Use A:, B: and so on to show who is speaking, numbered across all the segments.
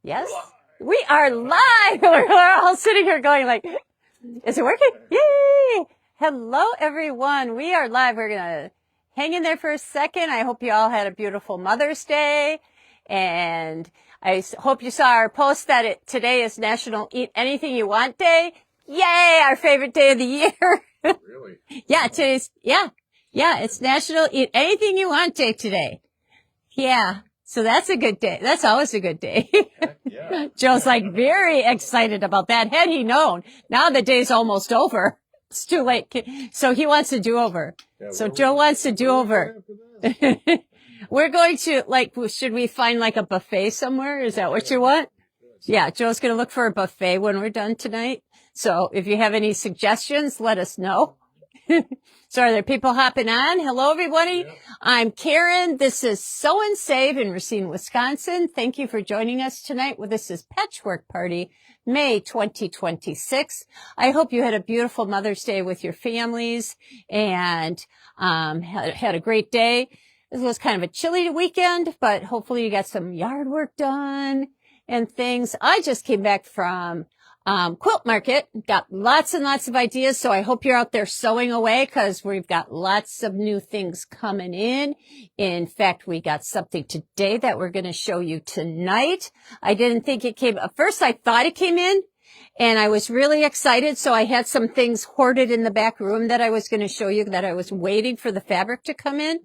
A: Yes, we are live. We're all sitting here going like, is it working? Yay! Hello, everyone. We are live. We're going to hang in there for a second. I hope you all had a beautiful Mother's Day. And I hope you saw our post that today is National Eat Anything You Want Day. Yay! Our favorite day of the year.
B: Really?
A: Yeah, it's National Eat Anything You Want Day today. Yeah. So that's a good day. That's always a good day.
B: Yeah.
A: Joe's like very excited about that. Had he known, now the day's almost over. It's too late. So he wants a do-over.
B: Yeah,
A: So Joe wants a do-over. We're going to, like, should we find like a buffet somewhere? Is that what you want? Yeah, Joe's going to look for a buffet when we're done tonight. So if you have any suggestions, let us know. So are there people hopping on? Hello, everybody. Yeah. I'm Karen. This is Sew and Save in Racine, Wisconsin. Thank you for joining us tonight. Well, this is Patchwork Party, May 2026. I hope you had a beautiful Mother's Day with your families and had a great day. This was kind of a chilly weekend, but hopefully you got some yard work done and things. I just came back from quilt market, got lots and lots of ideas. So I hope you're out there sewing away because we've got lots of new things coming in. In fact, we got something today that we're going to show you tonight. I didn't think it came. At first, I thought it came in and I was really excited. So I had some things hoarded in the back room that I was going to show you that I was waiting for the fabric to come in.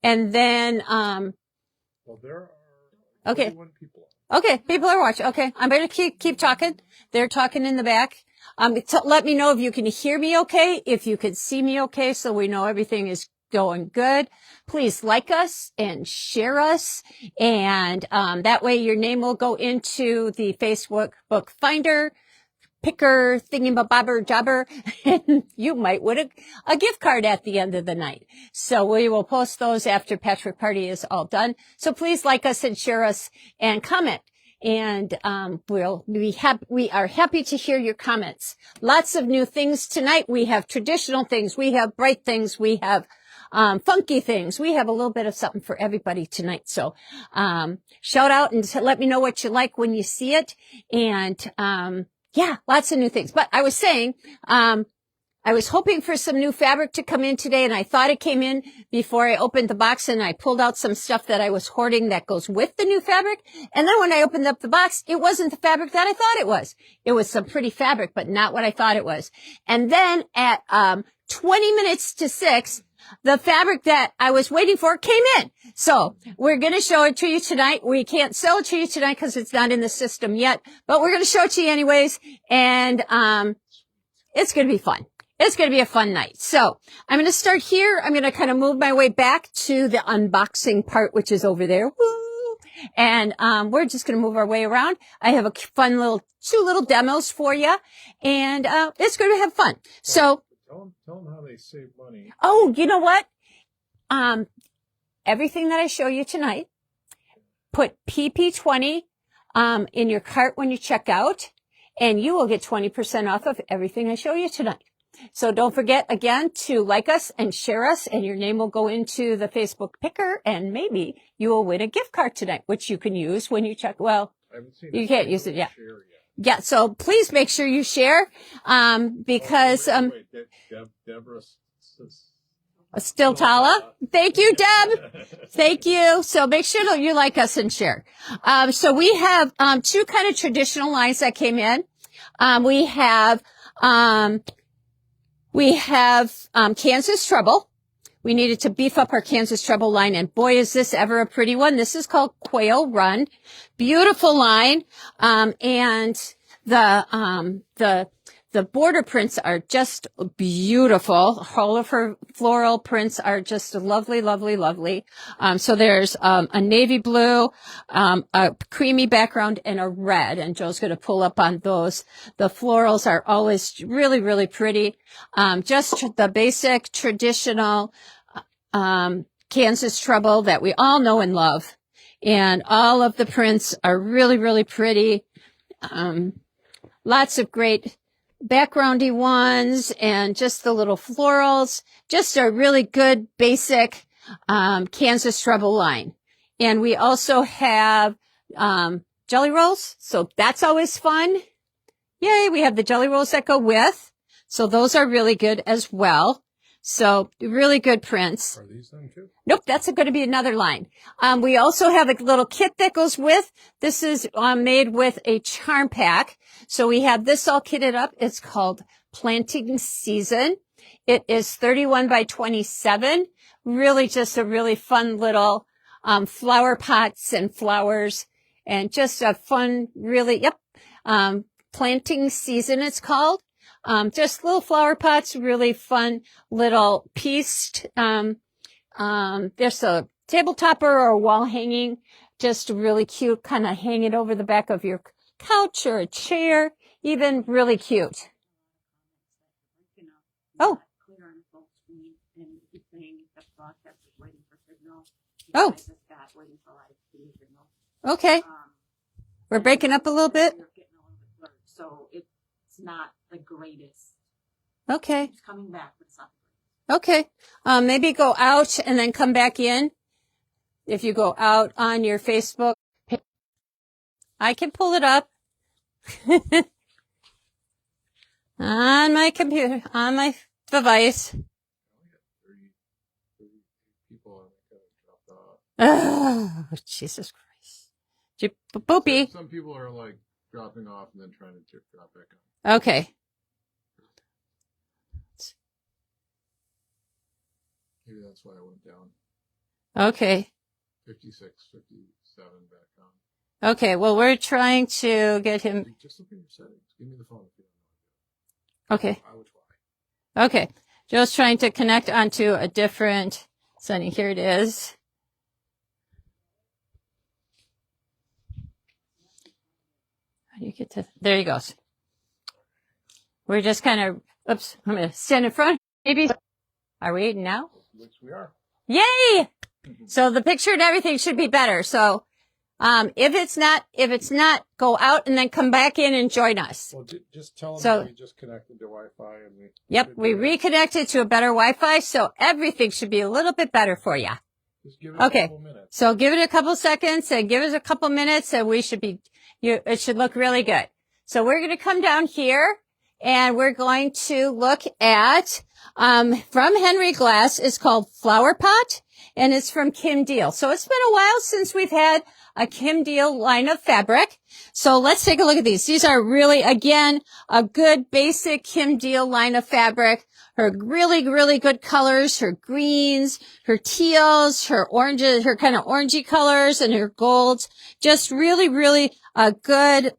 A: And then,
B: well, there are
A: okay.
B: 21 people.
A: Okay, people are watching. Okay, I'm going to keep talking. They're talking in the back. Let me know if you can hear me okay, if you can see me okay, so we know everything is going good. Please like us and share us, and that way your name will go into the Facebook book finder, picker, thingy-bobber, jobber, and you might win a gift card at the end of the night. So we will post those after Patchwork Party is all done. So please like us and share us and comment. And we are happy to hear your comments. Lots of new things tonight. We have traditional things. We have bright things. We have funky things. We have a little bit of something for everybody tonight. So shout out and let me know what you like when you see it. And yeah, lots of new things. But I was saying, I was hoping for some new fabric to come in today, and I thought it came in before I opened the box, and I pulled out some stuff that I was hoarding that goes with the new fabric. And then when I opened up the box, it wasn't the fabric that I thought it was. It was some pretty fabric, but not what I thought it was. And then at 20 minutes to 6, the fabric that I was waiting for came in. So we're going to show it to you tonight. We can't sell it to you tonight because it's not in the system yet, but we're going to show it to you anyways. And it's going to be fun. It's going to be a fun night. So I'm going to start here. I'm going to kind of move my way back to the unboxing part, which is over there. Woo! And we're just going to move our way around. I have a fun two little demos for you, and it's going to have fun. So
B: Tell them how they save money.
A: Oh, you know what? Everything that I show you tonight, put PP20 in your cart when you check out, and you will get 20% off of everything I show you tonight. So don't forget, again, to like us and share us, and your name will go into the Facebook picker, and maybe you will win a gift card tonight, which you can use when you check. Well, you can't use it yet. Yeah, so please make sure you share, because,
B: Deborah
A: Still Tala. Thank you, Deb. Thank you. So make sure that you like us and share. So we have, two kind of traditional lines that came in. We have Kansas Trouble. We needed to beef up our Kansas Trouble line, and boy, is this ever a pretty one. This is called Quail Run. Beautiful line. And the border prints are just beautiful. All of her floral prints are just lovely, lovely, lovely. So there's a navy blue, a creamy background, and a red. And Joe's going to pull up on those. The florals are always really, really pretty. Just the basic traditional Kansas Trouble that we all know and love. And all of the prints are really, really pretty. Lots of great backgroundy ones and just the little florals. Just a really good basic Kansas Trouble line. And we also have jelly rolls. So that's always fun. Yay, we have the jelly rolls that go with. So those are really good as well. So really good prints.
B: Are these them too?
A: Nope, that's going to be another line. We also have a little kit that goes with. This is made with a charm pack. So we have this all kitted up. It's called Planting Season. It is 31 by 27. Really just a really fun little flower pots and flowers and just a fun, really, Planting Season it's called. Just little flower pots, really fun little pieced. There's a table topper or a wall hanging, just really cute, kind of hang it over the back of your couch or a chair, even really cute. Oh. Oh. Okay. We're breaking up a little bit.
C: So it's not the greatest.
A: Okay.
C: It's coming back, but it's not.
A: Okay. Maybe go out and then come back in. If you go out on your Facebook page, I can pull it up on my computer, on my device. Oh, Jesus Christ. Boopy.
B: Some people are like dropping off and then trying to drop back on.
A: Okay.
B: Maybe that's why I went down.
A: Okay.
B: 56, 57 back on.
A: Okay. Well, we're trying to get him.
B: Just look at your settings. Give me the phone if you don't know.
A: Okay.
B: I would try.
A: Okay. Joe's trying to connect onto a different setting. Here it is. How do you get to, there he goes. We're just kind of, oops, I'm going to stand in front. Maybe. Are we now?
B: Which we are.
A: Yay! So the picture and everything should be better. So, if it's not, go out and then come back in and join us.
B: Well, just tell them
A: So-
B: that we just connected to Wi-Fi and we.
A: Yep, we reconnected to a better Wi-Fi, so everything should be a little bit better for you.
B: Just give it
A: Okay.
B: a couple minutes.
A: So give it a couple seconds and give us a couple minutes and we should be, it should look really good. So we're going to come down here and we're going to look at, from Henry Glass. It's called Flower Pot and it's from Kim Deal. So it's been a while since we've had a Kim Deal line of fabric. So let's take a look at these. These are really, again, a good basic Kim Deal line of fabric. Her really, really good colors, her greens, her teals, her oranges, her kind of orangey colors and her golds. Just really, really a good,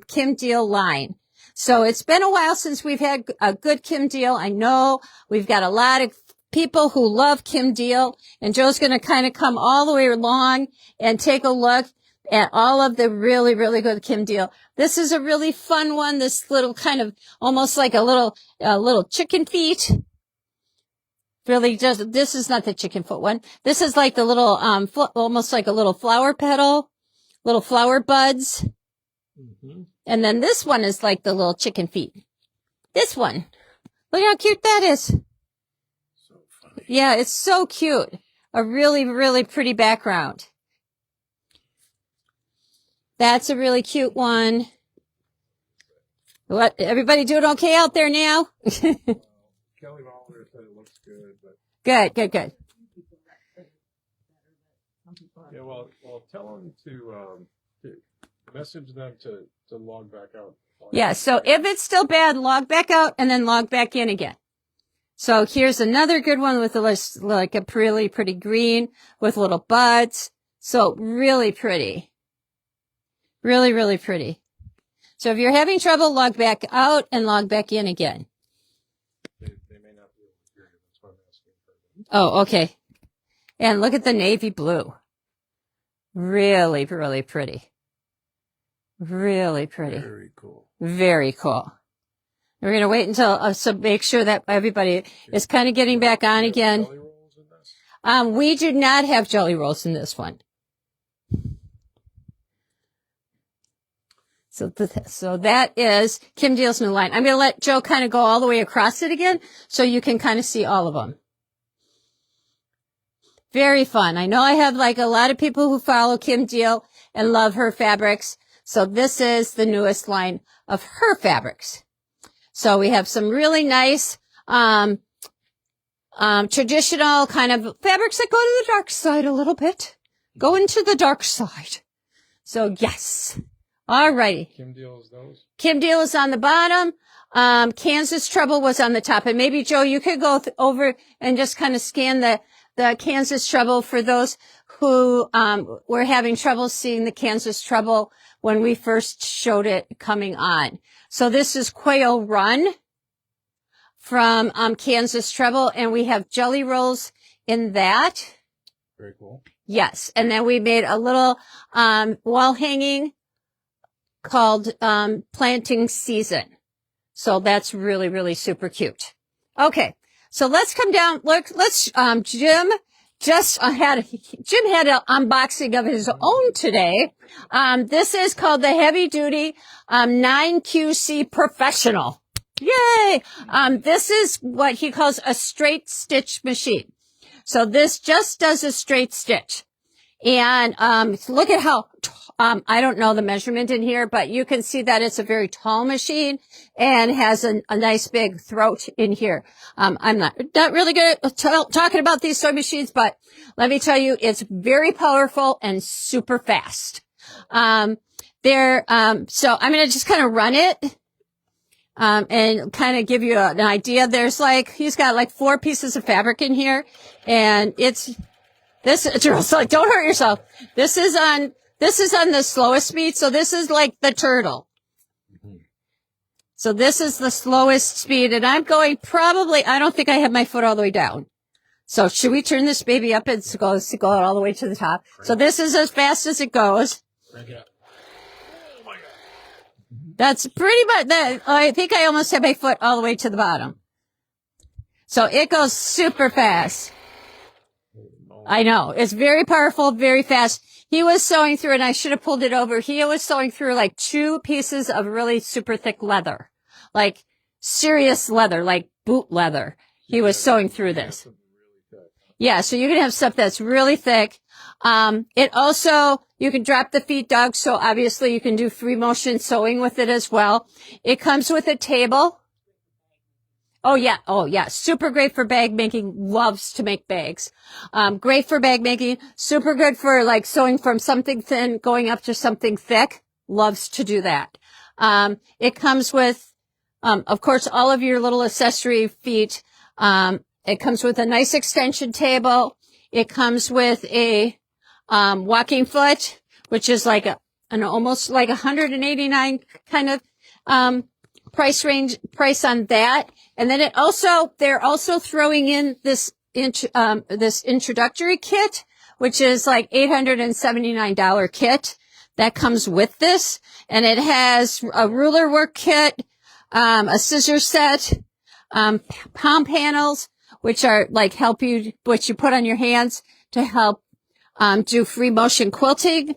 A: Kim Deal line. So it's been a while since we've had a good Kim Deal. I know we've got a lot of people who love Kim Deal, and Joe's going to kind of come all the way along and take a look at all of the really, really good Kim Deal. This is a really fun one. This little kind of almost like a little chicken feet. Really just, this is not the chicken foot one. This is like the little, almost like a little flower petal, little flower buds.
B: Mm-hmm.
A: And then this one is like the little chicken feet. This one. Look how cute that is.
B: So funny.
A: Yeah, it's so cute. A really, really pretty background. That's a really cute one. What? Everybody doing okay out there now?
B: Kelly Oliver said it looks good, but
A: Good, good, good.
B: yeah, well, tell them to message them to log back out.
A: Yeah, so if it's still bad, log back out and then log back in again. So here's another good one with like a really pretty green with little buds. So really pretty. Really, really pretty. So if you're having trouble, log back out and log back in again.
B: They may not be able to hear you. That's why I'm asking for them.
A: Oh, okay. And look at the navy blue. Really, really pretty. Really pretty.
B: Very cool.
A: Very cool. We're going to wait until, so make sure that everybody is kind of getting back on again.
B: Jelly rolls in this?
A: We do not have jelly rolls in this one. So that is Kim Deal's new line. I'm going to let Joe kind of go all the way across it again so you can kind of see all of them. Very fun. I know I have like a lot of people who follow Kim Deal and love her fabrics. So this is the newest line of her fabrics. So we have some really nice, traditional kind of fabrics that go to the dark side a little bit. Go into the dark side. So yes. All righty.
B: Kim Deal is those?
A: Kim Deal is on the bottom. Kansas Trouble was on the top. And maybe, Joe, you could go over and just kind of scan the Kansas Trouble for those who were having trouble seeing the Kansas Trouble when we first showed it coming on. So this is Quail Run from Kansas Trouble, and we have jelly rolls in that.
B: Very cool.
A: Yes. And then we made a little wall hanging called Planting Season. So that's really, really super cute. Okay. So let's come down. Look, Jim had an unboxing of his own today. This is called the Heavy Duty 9QC Professional. Yay! This is what he calls a straight stitch machine. So this just does a straight stitch. And look at how I don't know the measurement in here, but you can see that it's a very tall machine and has a nice big throat in here. I'm not really good at talking about these sewing machines, but let me tell you, it's very powerful and super fast. So I'm going to just kind of run it. And kind of give you an idea. He's got like 4 pieces of fabric in here, and it's like, don't hurt yourself. This is on the slowest speed. So this is like the turtle. So this is the slowest speed, and I'm going I don't think I have my foot all the way down. So should we turn this baby up and go all the way to the top? So this is as fast as it goes.
B: Crank it up.
A: That's pretty much that. I think I almost have my foot all the way to the bottom. So it goes super fast. I know. It's very powerful, very fast. He was sewing through, and I should have pulled it over. He was sewing through like 2 pieces of really super thick leather, like serious leather, like boot leather. He was sewing through this. Yeah. So you can have stuff that's really thick. It also, you can drop the feet dog. So obviously you can do free motion sewing with it as well. It comes with a table. Oh yeah. Super great for bag making. Loves to make bags. Great for bag making. Super good for like sewing from something thin going up to something thick. Loves to do that. It comes with, of course, all of your little accessory feet. It comes with a nice extension table. It comes with a walking foot, which is like an almost like $189 kind of price on that. And then they're also throwing in this introductory kit, which is like $879 kit that comes with this. And it has a ruler work kit, a scissor set, palm panels, which are like which you put on your hands to help do free motion quilting,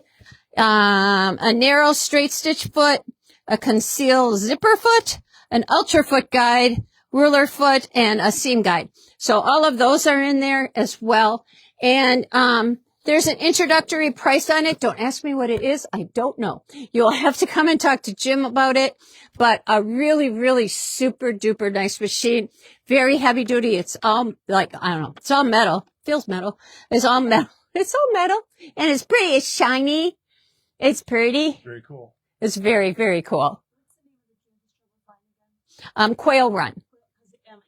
A: a narrow straight stitch foot, a concealed zipper foot, an ultra foot guide, ruler foot, and a seam guide. So all of those are in there as well. And there's an introductory price on it. Don't ask me what it is. I don't know. You'll have to come and talk to Jim about it. But a really, really super duper nice machine. Very heavy duty. It's all like, I don't know. It's all metal. Feels metal. It's all metal. It's all metal. And it's pretty. It's shiny. It's pretty.
B: Very cool.
A: It's very, very cool. Quail Run.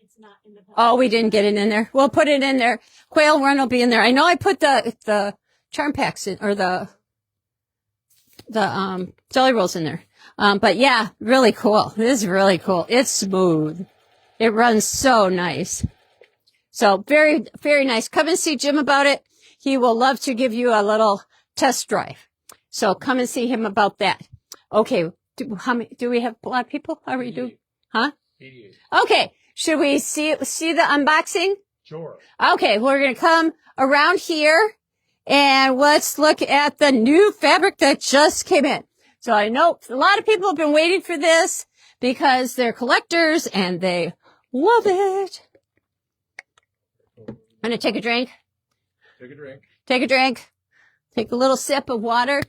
C: It's not in the
A: Oh, we didn't get it in there. We'll put it in there. Quail Run will be in there. I know I put the charm packs in, or the jelly rolls in there. But yeah, really cool. This is really cool. It's smooth. It runs so nice. So very, very nice. Come and see Jim about it. He will love to give you a little test drive. So come and see him about that. Okay. Do we have a lot of people? How are we doing? Huh?
B: 88.
A: Okay. Should we see the unboxing?
B: Sure.
A: Okay. We're going to come around here and let's look at the new fabric that just came in. So I know a lot of people have been waiting for this because they're collectors and they love it. I'm going to take a drink.
B: Take a drink.
A: Take a drink. Take a little sip of water.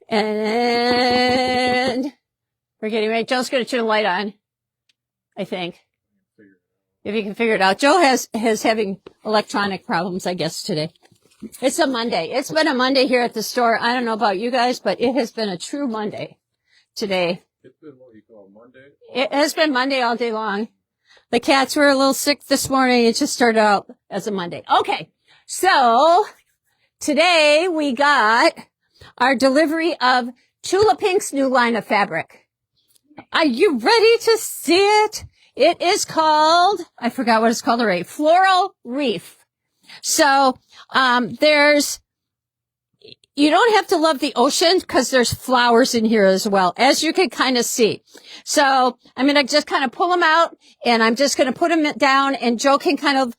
A: And we're getting ready. Joe's going to turn the light on, I think. If you can figure it out. Joe has having electronic problems, I guess, today. It's a Monday. It's been a Monday here at the store. I don't know about you guys, but it has been a true Monday today.
B: It's been what you call Monday?
A: It has been Monday all day long. The cats were a little sick this morning. It just started out as a Monday. Okay. So today we got our delivery of Tula Pink's new line of fabric. Are you ready to see it? It is called, I forgot what it's called already, Floral Reef. So, you don't have to love the ocean because there's flowers in here as well, as you can kind of see. So I'm going to just kind of pull them out and I'm just going to put them down and Joe can kind of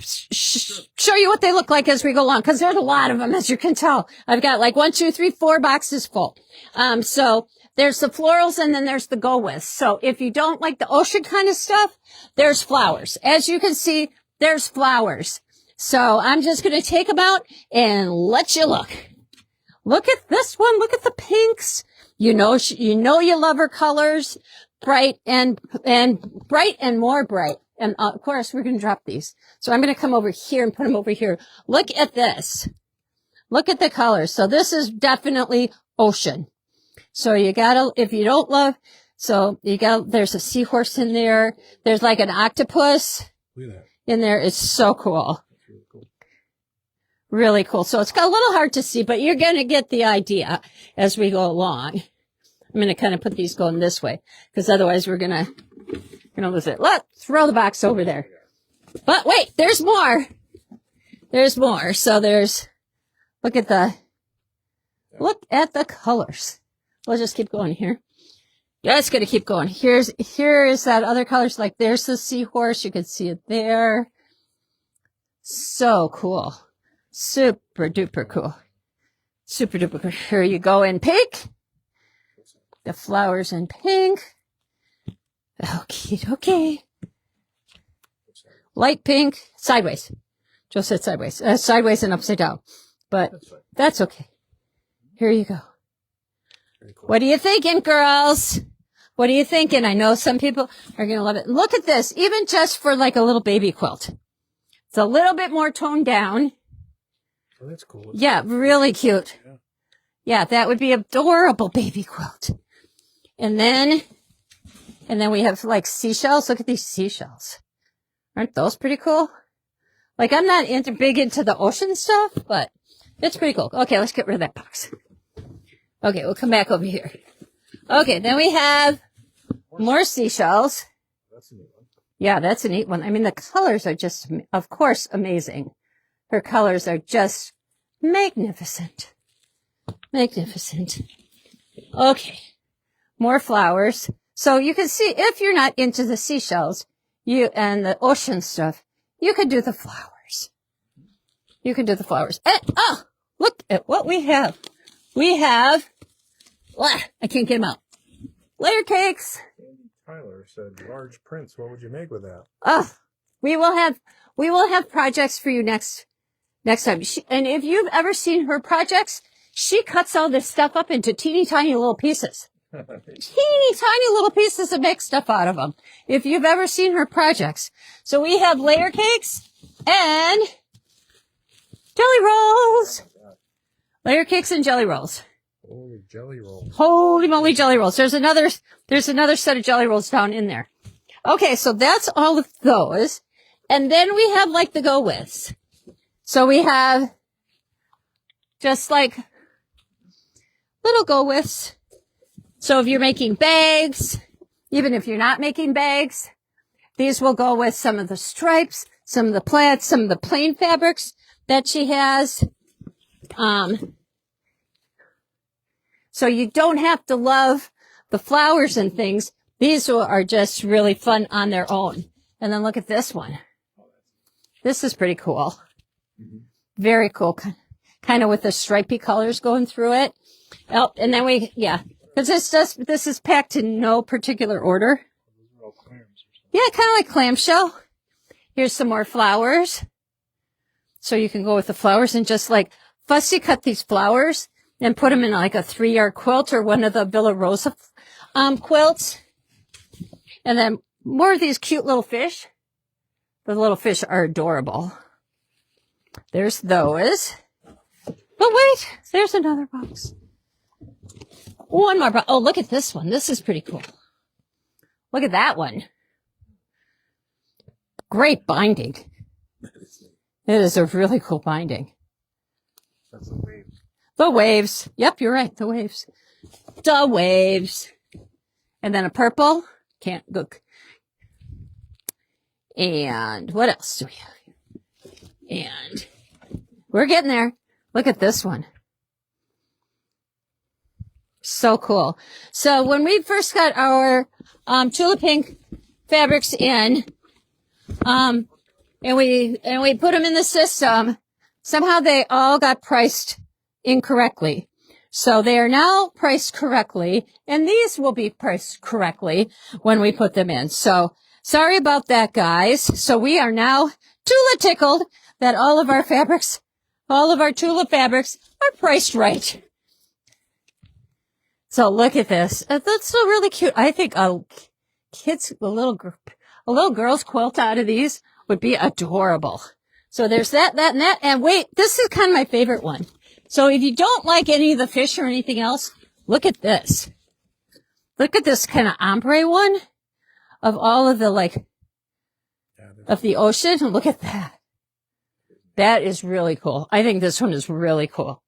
A: show you what they look like as we go along. Cause there's a lot of them, as you can tell. I've got like 1, 2, 3, 4 boxes full. So there's the florals and then there's the go with. So if you don't like the ocean kind of stuff, there's flowers. As you can see, there's flowers. So I'm just going to take them out and let you look. Look at this one. Look at the pinks. You know you love her colors. Bright and bright and more bright. And of course, we're going to drop these. So I'm going to come over here and put them over here. Look at this. Look at the colors. So this is definitely ocean. So you gotta, if you don't love, there's a seahorse in there. There's like an octopus in there. It's so cool. Really cool. So it's got a little hard to see, but you're going to get the idea as we go along. I'm going to kind of put these going this way because otherwise we're going to lose it. Let's throw the box over there. But wait, there's more. There's more. So look at the colors. We'll just keep going here. Yeah, it's going to keep going. Here is that other colors. Like there's the seahorse. You can see it there. So cool. Super duper cool. Super duper cool. Here you go in pink. The flowers in pink. Okay. Light pink. Sideways. Joe said sideways. Sideways and upside down. But that's okay. Here you go. Cool. What are you thinking, girls? What are you thinking? I know some people are going to love it. Look at this. Even just for like a little baby quilt. It's a little bit more toned down.
B: Oh, that's cool.
A: Yeah, really cute. Yeah, that would be adorable baby quilt. And then we have like seashells. Look at these seashells. Aren't those pretty cool? Like I'm not big into the ocean stuff, but it's pretty cool. Okay, let's get rid of that box. Okay, we'll come back over here. Okay, then we have more seashells.
B: That's a neat one.
A: Yeah, that's a neat one. I mean, the colors are just, of course, amazing. Her colors are just magnificent. Magnificent. Okay, more flowers. So you can see, if you're not into the seashells and the ocean stuff, you could do the flowers. You can do the flowers. And, look at what we have. We have, I can't get them out. Layer cakes.
B: Tyler said large prints. What would you make with that?
A: We will have projects for you next time. And if you've ever seen her projects, she cuts all this stuff up into teeny tiny little pieces. Teeny tiny little pieces and makes stuff out of them. If you've ever seen her projects. So we have layer cakes and jelly rolls. Layer cakes and jelly rolls.
B: Holy jelly rolls.
A: Holy moly jelly rolls. There's another set of jelly rolls down in there. Okay, so that's all of those. And then we have like the go withs. So we have just like little go withs. So if you're making bags, even if you're not making bags, these will go with some of the stripes, some of the plaids, some of the plain fabrics that she has. So you don't have to love the flowers and things. These are just really fun on their own. And then look at this one. This is pretty cool. Very cool. Kind of with the stripy colors going through it. Oh, and then because this is packed in no particular order. Yeah, kind of like clamshell. Here's some more flowers. So you can go with the flowers and just like fussy cut these flowers and put them in like a 3-yard quilt or one of the Villa Rosa quilts. And then more of these cute little fish. The little fish are adorable. There's those. But wait, there's another box. One more box. Oh, look at this one. This is pretty cool. Look at that one. Great binding. It is a really cool binding.
B: That's the waves.
A: The waves. Yep, you're right. The waves. The waves. And then a purple. Can't look. And what else do we have here? And we're getting there. Look at this one. So cool. So when we first got our Tula Pink fabrics in, and we put them in the system, somehow they all got priced incorrectly. So they are now priced correctly, and these will be priced correctly when we put them in. So sorry about that, guys. So we are now Tula tickled that all of our fabrics, all of our Tula fabrics are priced right. So look at this. That's so really cute. I think a little girl's quilt out of these would be adorable. So there's that, and that. And wait, this is kind of my favorite one. So if you don't like any of the fish or anything else, look at this. Look at this kind of ombre one of all of the of the ocean. Look at that. That is really cool. I think this one is really cool.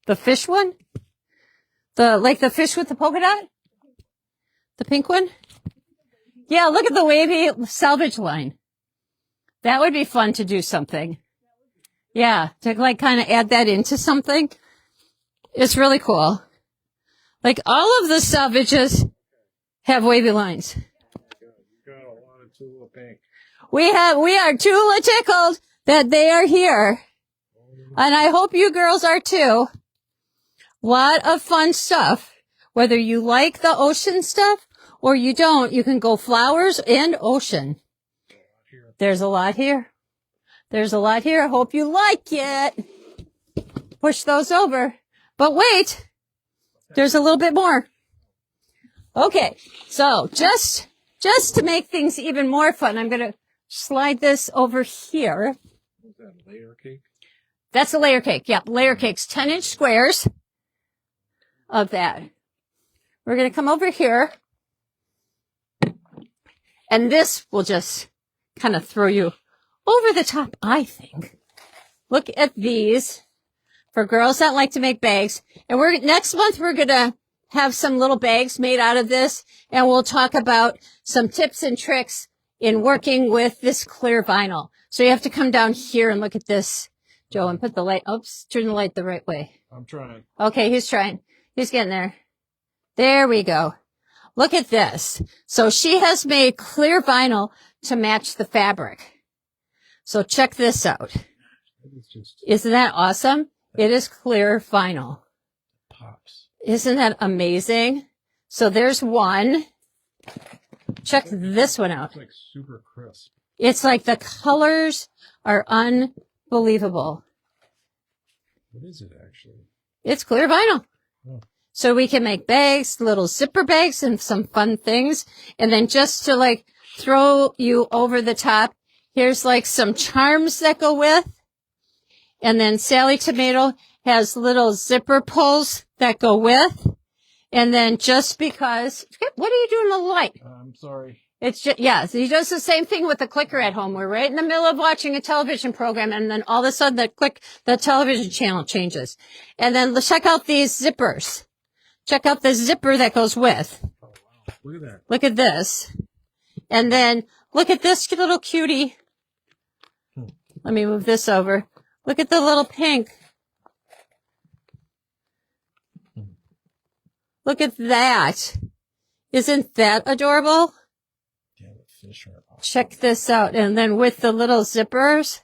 A: The fish one? The fish with the polka dot? The pink one? Yeah, look at the wavy salvage line. That would be fun to do something. Yeah, to kind of add that into something. It's really cool. Like all of the salvages have wavy lines.
B: You got a lot of Tula Pink.
A: We are Tula tickled that they are here. And I hope you girls are too. Lot of fun stuff. Whether you like the ocean stuff or you don't, you can go flowers and ocean. There's a lot here. There's a lot here. I hope you like it. Push those over. But wait, there's a little bit more. Okay, so just to make things even more fun, I'm going to slide this over here.
B: Is that a layer cake?
A: That's a layer cake. Yep, layer cakes, 10-inch squares of that. We're going to come over here. And this will just kind of throw you over the top, I think. Look at these for girls that like to make bags. And next month, we're going to have some little bags made out of this. And we'll talk about some tips and tricks in working with this clear vinyl. So you have to come down here and look at this, Joe, and put the light, oops, turn the light the right way.
B: I'm trying.
A: Okay, he's trying. He's getting there. There we go. Look at this. So she has made clear vinyl to match the fabric. So check this out. Isn't that awesome? It is clear vinyl.
B: Pops.
A: Isn't that amazing? So there's one. Check this one out.
B: It's like super crisp.
A: It's like the colors are unbelievable.
B: What is it actually?
A: It's clear vinyl.
B: Oh.
A: So we can make bags, little zipper bags and some fun things. And then just to throw you over the top, here's some charms that go with. And then Sally Tomato has little zipper pulls that go with. And then just because, what are you doing to the light?
B: I'm sorry.
A: It's just, yeah, so he does the same thing with the clicker at home. We're right in the middle of watching a television program, and then all of a sudden the television channel changes. And then let's check out these zippers. Check out the zipper that goes with.
B: Oh, wow. Look at that.
A: Look at this. And then look at this little cutie. Let me move this over. Look at the little pink. Look at that. Isn't that adorable?
B: Yeah, the fish are awesome.
A: Check this out. And then with the little zippers,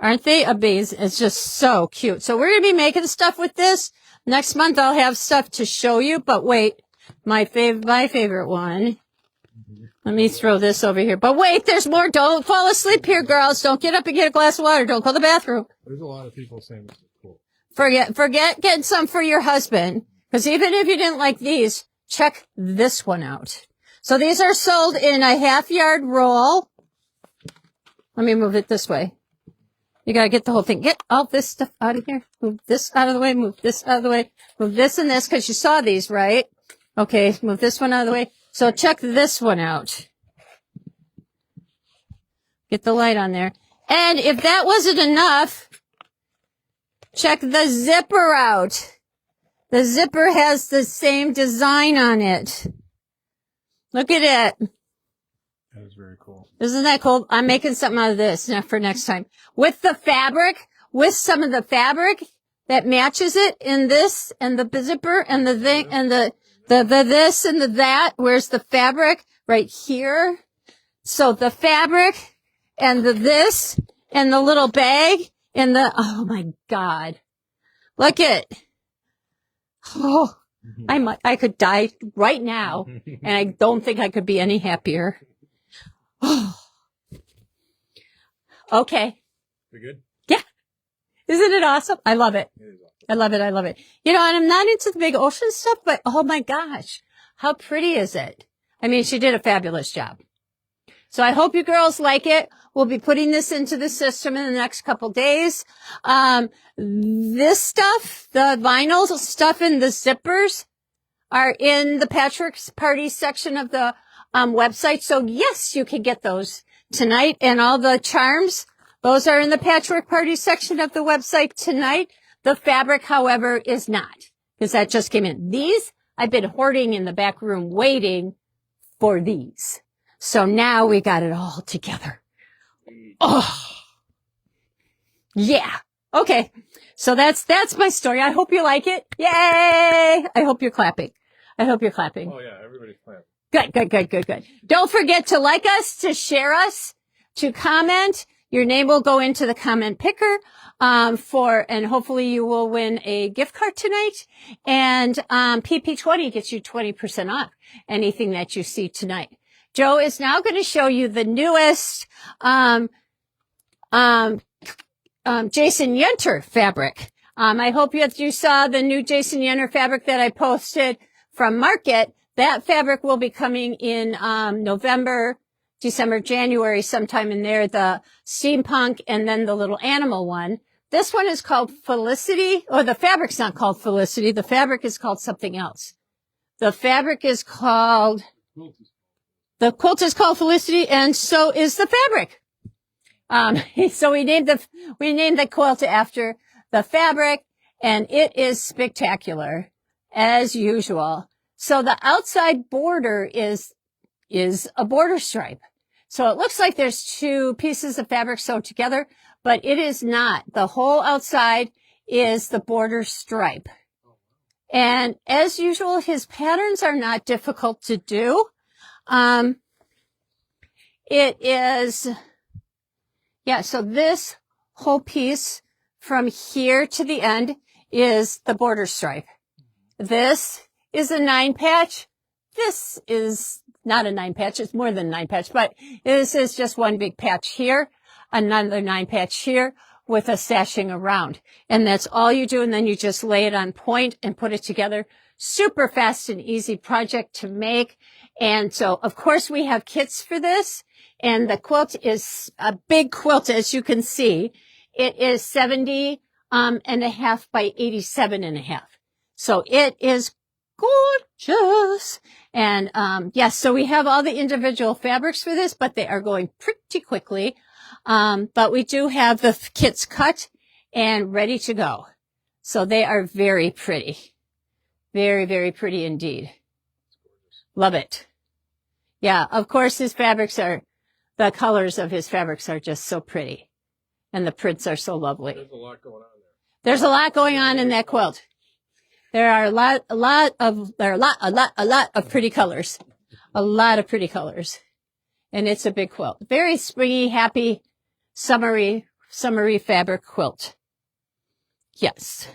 A: aren't they amazing? It's just so cute. So we're going to be making stuff with this. Next month I'll have stuff to show you, but wait, my favorite one. Let me throw this over here. But wait, there's more. Don't fall asleep here, girls. Don't get up and get a glass of water. Don't go to the bathroom.
B: There's a lot of people saying this is cool.
A: Forget getting some for your husband. Because even if you didn't like these, check this one out. So these are sold in a half-yard roll. Let me move it this way. You gotta get the whole thing. Get all this stuff out of here. Move this out of the way. Move this out of the way. Move this and this, because you saw these, right? Okay, move this one out of the way. So check this one out. Get the light on there. And if that wasn't enough, check the zipper out. The zipper has the same design on it. Look at it.
B: That is very cool.
A: Isn't that cool? I'm making something out of this for next time. With the fabric, with some of the fabric that matches it in this and the zipper and the thing and the this and the that. Where's the fabric? Right here. So the fabric and the this and the little bag and the, oh my God. Look at, oh, I could die right now and I don't think I could be any happier. Okay.
B: We good?
A: Yeah. Isn't it awesome? I love it.
B: It is awesome.
A: I love it. I love it. You know, and I'm not into the big ocean stuff, but oh my gosh, how pretty is it? I mean, she did a fabulous job. So I hope you girls like it. We'll be putting this into the system in the next couple days. This stuff, the vinyl stuff and the zippers are in the Patchwork Party section of the website. So yes, you can get those tonight. And all the charms, those are in the Patchwork Party section of the website tonight. The fabric, however, is not, because that just came in. These, I've been hoarding in the back room waiting for these. So now we got it all together. Oh, yeah. Okay. So that's my story. I hope you like it. Yay. I hope you're clapping. I hope you're clapping.
B: Oh yeah, everybody's clapping.
A: Good. Don't forget to like us, to share us, to comment. Your name will go into the comment picker, and hopefully you will win a gift card tonight. And, PP20 gets you 20% off anything that you see tonight. Joe is now going to show you the newest, Jason Yenter fabric. I hope you saw the new Jason Yenter fabric that I posted from Market. That fabric will be coming in, November, December, January, sometime in there, the steampunk and then the little animal one. This one is called Felicity, or the fabric's not called Felicity. The fabric is called something else. The fabric is called, the quilt is called Felicity, and so is the fabric. So we named the quilt after the fabric, and it is spectacular, as usual. So the outside border is a border stripe. So it looks like there's two pieces of fabric sewed together, but it is not. The whole outside is the border stripe. And as usual, his patterns are not difficult to do. It is, yeah, so this whole piece from here to the end is the border stripe. This is a 9-patch. This is not a 9-patch. It's more than a 9-patch, but this is just one big patch here, another 9-patch here with a sashing around. And that's all you do. And then you just lay it on point and put it together. Super fast and easy project to make. And so, of course, we have kits for this. And the quilt is a big quilt, as you can see. It is 70 and a half by 87 and a half. So it is gorgeous. And, yes, so we have all the individual fabrics for this, but they are going pretty quickly. But we do have the kits cut and ready to go. So they are very pretty. Very, very pretty indeed. Love it. Yeah, of course, the colors of his fabrics are just so pretty. And the prints are so lovely.
B: There's a lot going on there.
A: There's a lot going on in that quilt. There are a lot of pretty colors. A lot of pretty colors. And it's a big quilt. Very springy, happy, summery fabric quilt. Yes.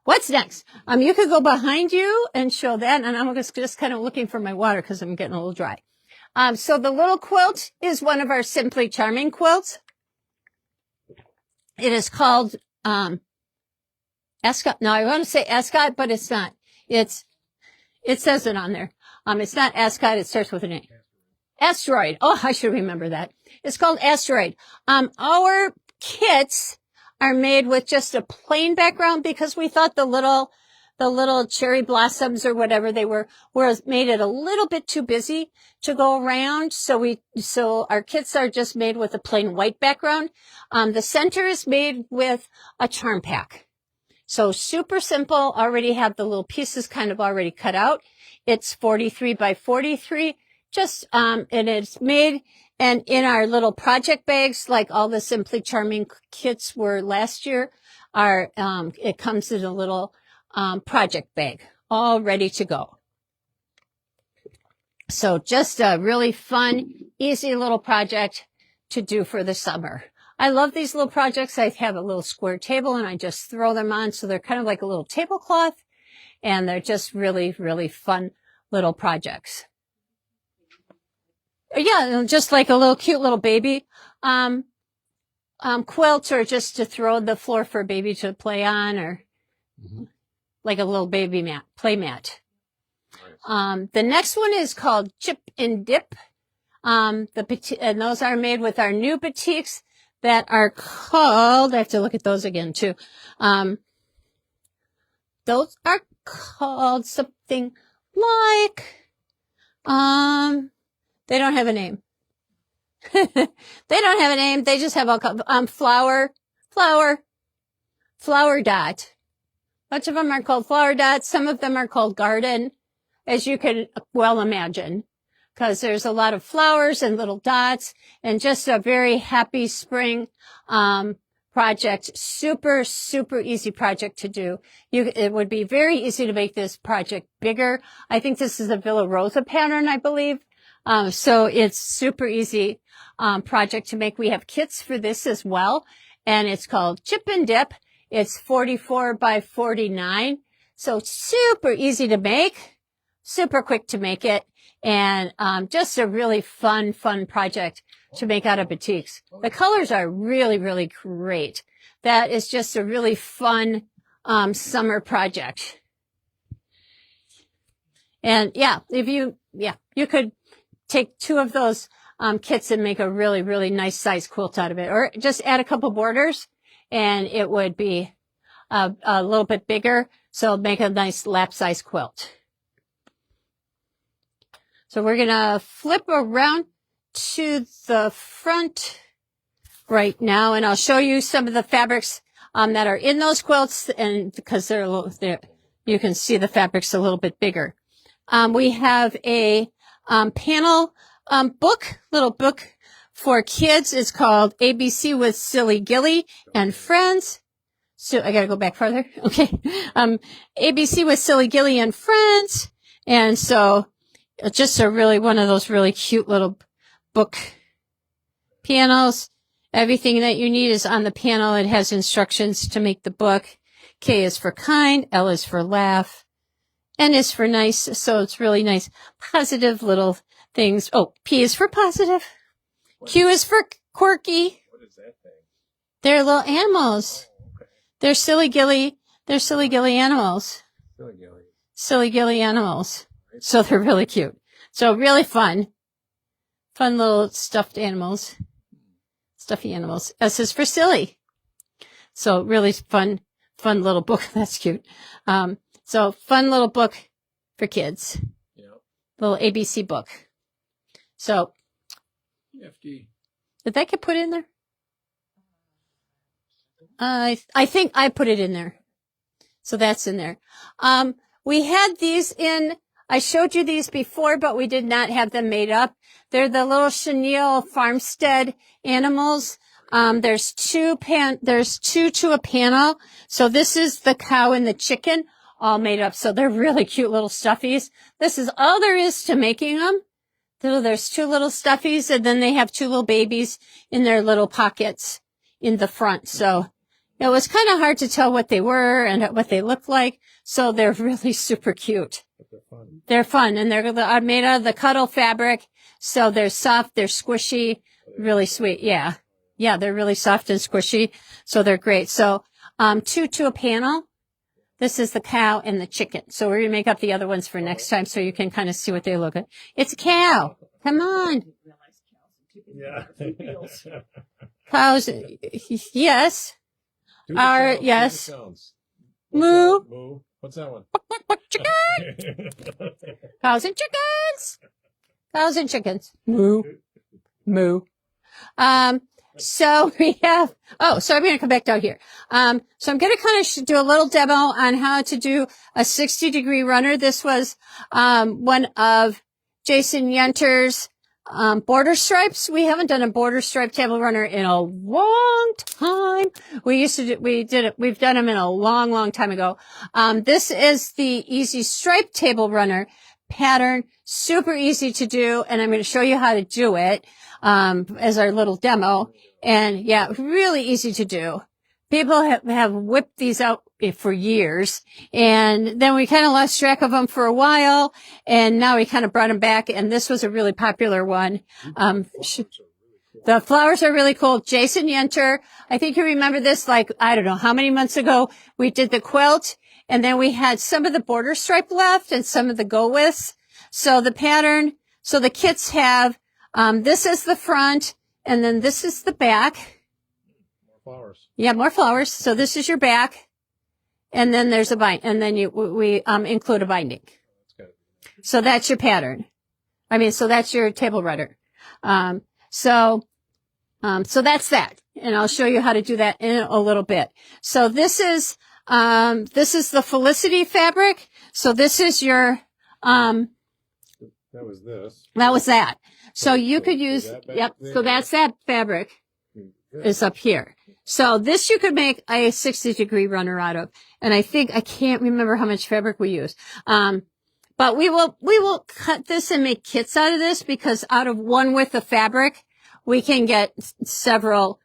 A: What's next? You could go behind you and show that. And I'm just kind of looking for my water because I'm getting a little dry. So the little quilt is one of our Simply Charming quilts. It is called, Escott. No, I want to say Escott, but it's not. It says it on there. It's not Escott. It starts with an A. Asteroid. Oh, I should remember that. It's called Asteroid. Our kits are made with just a plain background because we thought the little cherry blossoms or whatever they were made it a little bit too busy to go around. So our kits are just made with a plain white background. The center is made with a charm pack. So super simple. Already have the little pieces kind of already cut out. It's 43 by 43. And it's made and in our little project bags, like all the Simply Charming kits were last year, it comes in a little, project bag, all ready to go. So just a really fun, easy little project to do for the summer. I love these little projects. I have a little square table and I just throw them on. So they're kind of like a little tablecloth and they're just really, really fun little projects. Yeah, just like a little cute little baby, quilt or just to throw on the floor for a baby to play on or like a little baby mat, play mat. Nice. The next one is called Chip and Dip. And those are made with our new batiks that are called, I have to look at those again too. Those are called something like, they don't have a name. They don't have a name. They just have all flower dot. Much of them are called flower dots. Some of them are called garden, as you can well imagine, because there's a lot of flowers and little dots and just a very happy spring, project. Super, super easy project to do. It would be very easy to make this project bigger. I think this is a Villa Rosa pattern, I believe. So it's super easy, project to make. We have kits for this as well. And it's called Chip and Dip. It's 44 by 49. So super easy to make, super quick to make it. And, just a really fun project to make out of batiks. The colors are really, really great. That is just a really fun, summer project. And yeah, you could take two of those kits and make a really, really nice size quilt out of it. Or just add a couple borders and it would be a little bit bigger. So make a nice lap size quilt. So we're going to flip around to the front right now and I'll show you some of the fabrics that are in those quilts and because you can see the fabrics a little bit bigger. We have a panel little book for kids. It's called ABC with Silly Gilly and Friends. So I got to go back further. Okay. ABC with Silly Gilly and Friends. And so just one of those really cute little book panels. Everything that you need is on the panel. It has instructions to make the book. K is for kind. L is for laugh. N is for nice, so it's really nice. Positive little things. Oh, P is for positive. Q is for quirky.
B: What is that thing?
A: They're little animals.
B: Oh, okay.
A: They're silly gilly animals.
B: Silly Gilly.
A: Animals. So they're really cute. So really fun. Fun little stuffy animals. S is for silly. So really fun little book. That's cute. So fun little book for kids.
B: Yep.
A: Little ABC book. So.
B: FD.
A: Did that get put in there? I think I put it in there. So that's in there. We had these I showed you these before, but we did not have them made up. They're the little chenille farmstead animals. There's two to a panel. So this is the cow and the chicken all made up. So they're really cute little stuffies. This is all there is to making them. So there's two little stuffies and then they have two little babies in their little pockets in the front. So it was kind of hard to tell what they were and what they looked like. So they're really super cute.
B: But they're fun.
A: They're fun, and they're made out of the cuddle fabric, so they're soft, they're squishy, really sweet. Yeah. Yeah, they're really soft and squishy, so they're great. So, two to a panel. This is the cow and the chicken. So we're going to make up the other ones for next time so you can kind of see what they look like. It's a cow. Come on.
B: Yeah.
A: Cows, yes.
B: Do the
A: Are,
B: sounds,
A: yes.
B: do the sounds.
A: Moo.
B: That? Moo. What's that one?
A: Chicken. Cows and chickens. Cows and chickens. Moo. Moo. So we have, so I'm going to come back down here. So I'm going to kind of do a little demo on how to do a 60-degree runner. This was, one of Jason Yenter's, border stripes. We haven't done a border stripe table runner in a long time. We've done them in a long, long time ago. This is the easy stripe table runner pattern. Super easy to do. And I'm going to show you how to do it, as our little demo. And yeah, really easy to do. People have whipped these out for years, and then we kind of lost track of them for a while, and now we kind of brought them back, and this was a really popular one. The flowers are really cool. Jason Yenter, I think you remember this, like, I don't know how many months ago, we did the quilt, and then we had some of the border stripe left and some of the go-withs. So the pattern, so the kits have, this is the front, and then this is the back.
B: More flowers.
A: Yeah, more flowers. So this is your back. And then there's a bind, and then we include a binding.
B: That's good.
A: So that's your pattern. So that's your table runner. So that's that. And I'll show you how to do that in a little bit. So this is the Felicity fabric. So this is your,
B: That was this.
A: that was that. So you
B: So
A: could use,
B: that
A: yep.
B: there.
A: So that's that fabric
B: Good.
A: is up here. So this you could make a 60-degree runner out of. And I can't remember how much fabric we use. But we will cut this and make kits out of this, because out of one width of fabric, we can get several,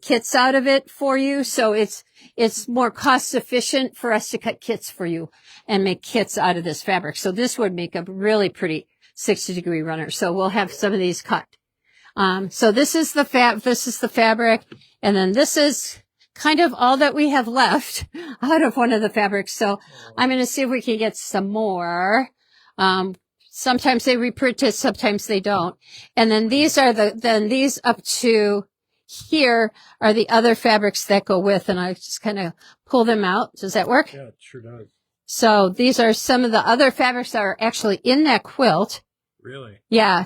A: kits out of it for you. So it's more cost efficient for us to cut kits for you and make kits out of this fabric. So this would make a really pretty 60-degree runner. So we'll have some of these cut. So this is the fabric, and then this is kind of all that we have left out of one of the fabrics. So I'm going to see if we can get some more. Sometimes they reprint it, sometimes they don't. And then these up to here are the other fabrics that go with, and I just kind of pull them out. Does that work?
B: Yeah, it sure does.
A: So these are some of the other fabrics that are actually in that quilt.
B: Really?
A: Yeah.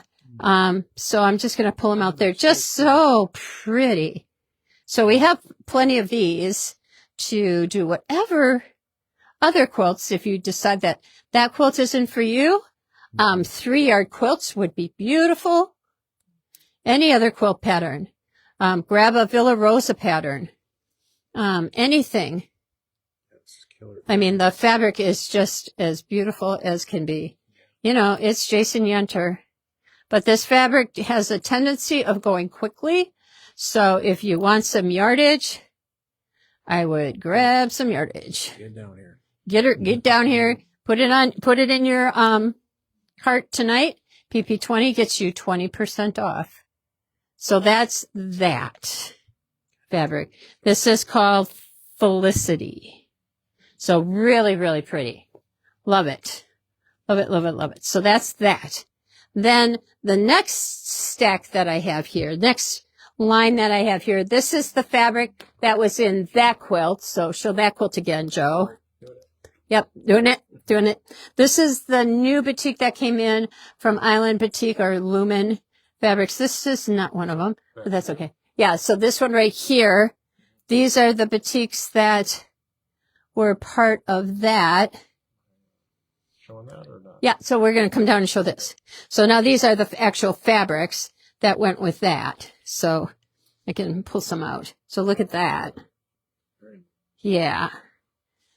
A: So I'm just going to pull them out there. Just so pretty. So we have plenty of these to do whatever other quilts. If you decide that quilt isn't for you, 3-yard quilts would be beautiful. Any other quilt pattern. Grab a Villa Rosa pattern. Anything.
B: That's killer.
A: The fabric is just as beautiful as can be. It's Jason Yenter. But this fabric has a tendency of going quickly. So if you want some yardage, I would grab some yardage.
B: Get down here.
A: Get down here. Put it in your, cart tonight. PP20 gets you 20% off. So that's that fabric. This is called Felicity. So really, really pretty. Love it. Love it, love it, love it. So that's that. Then the next stack that I have here, next line that I have here, this is the fabric that was in that quilt. So show that quilt again, Joe. Yep, doing it. This is the new batik that came in from Island Batik or Lumen Fabrics. This is not one of them, but that's okay. Yeah, so this one right here, these are the batiks that were part of that.
B: Showing that or not?
A: Yeah, so we're going to come down and show this. So now these are the actual fabrics that went with that. So I can pull some out. So look at that. Yeah.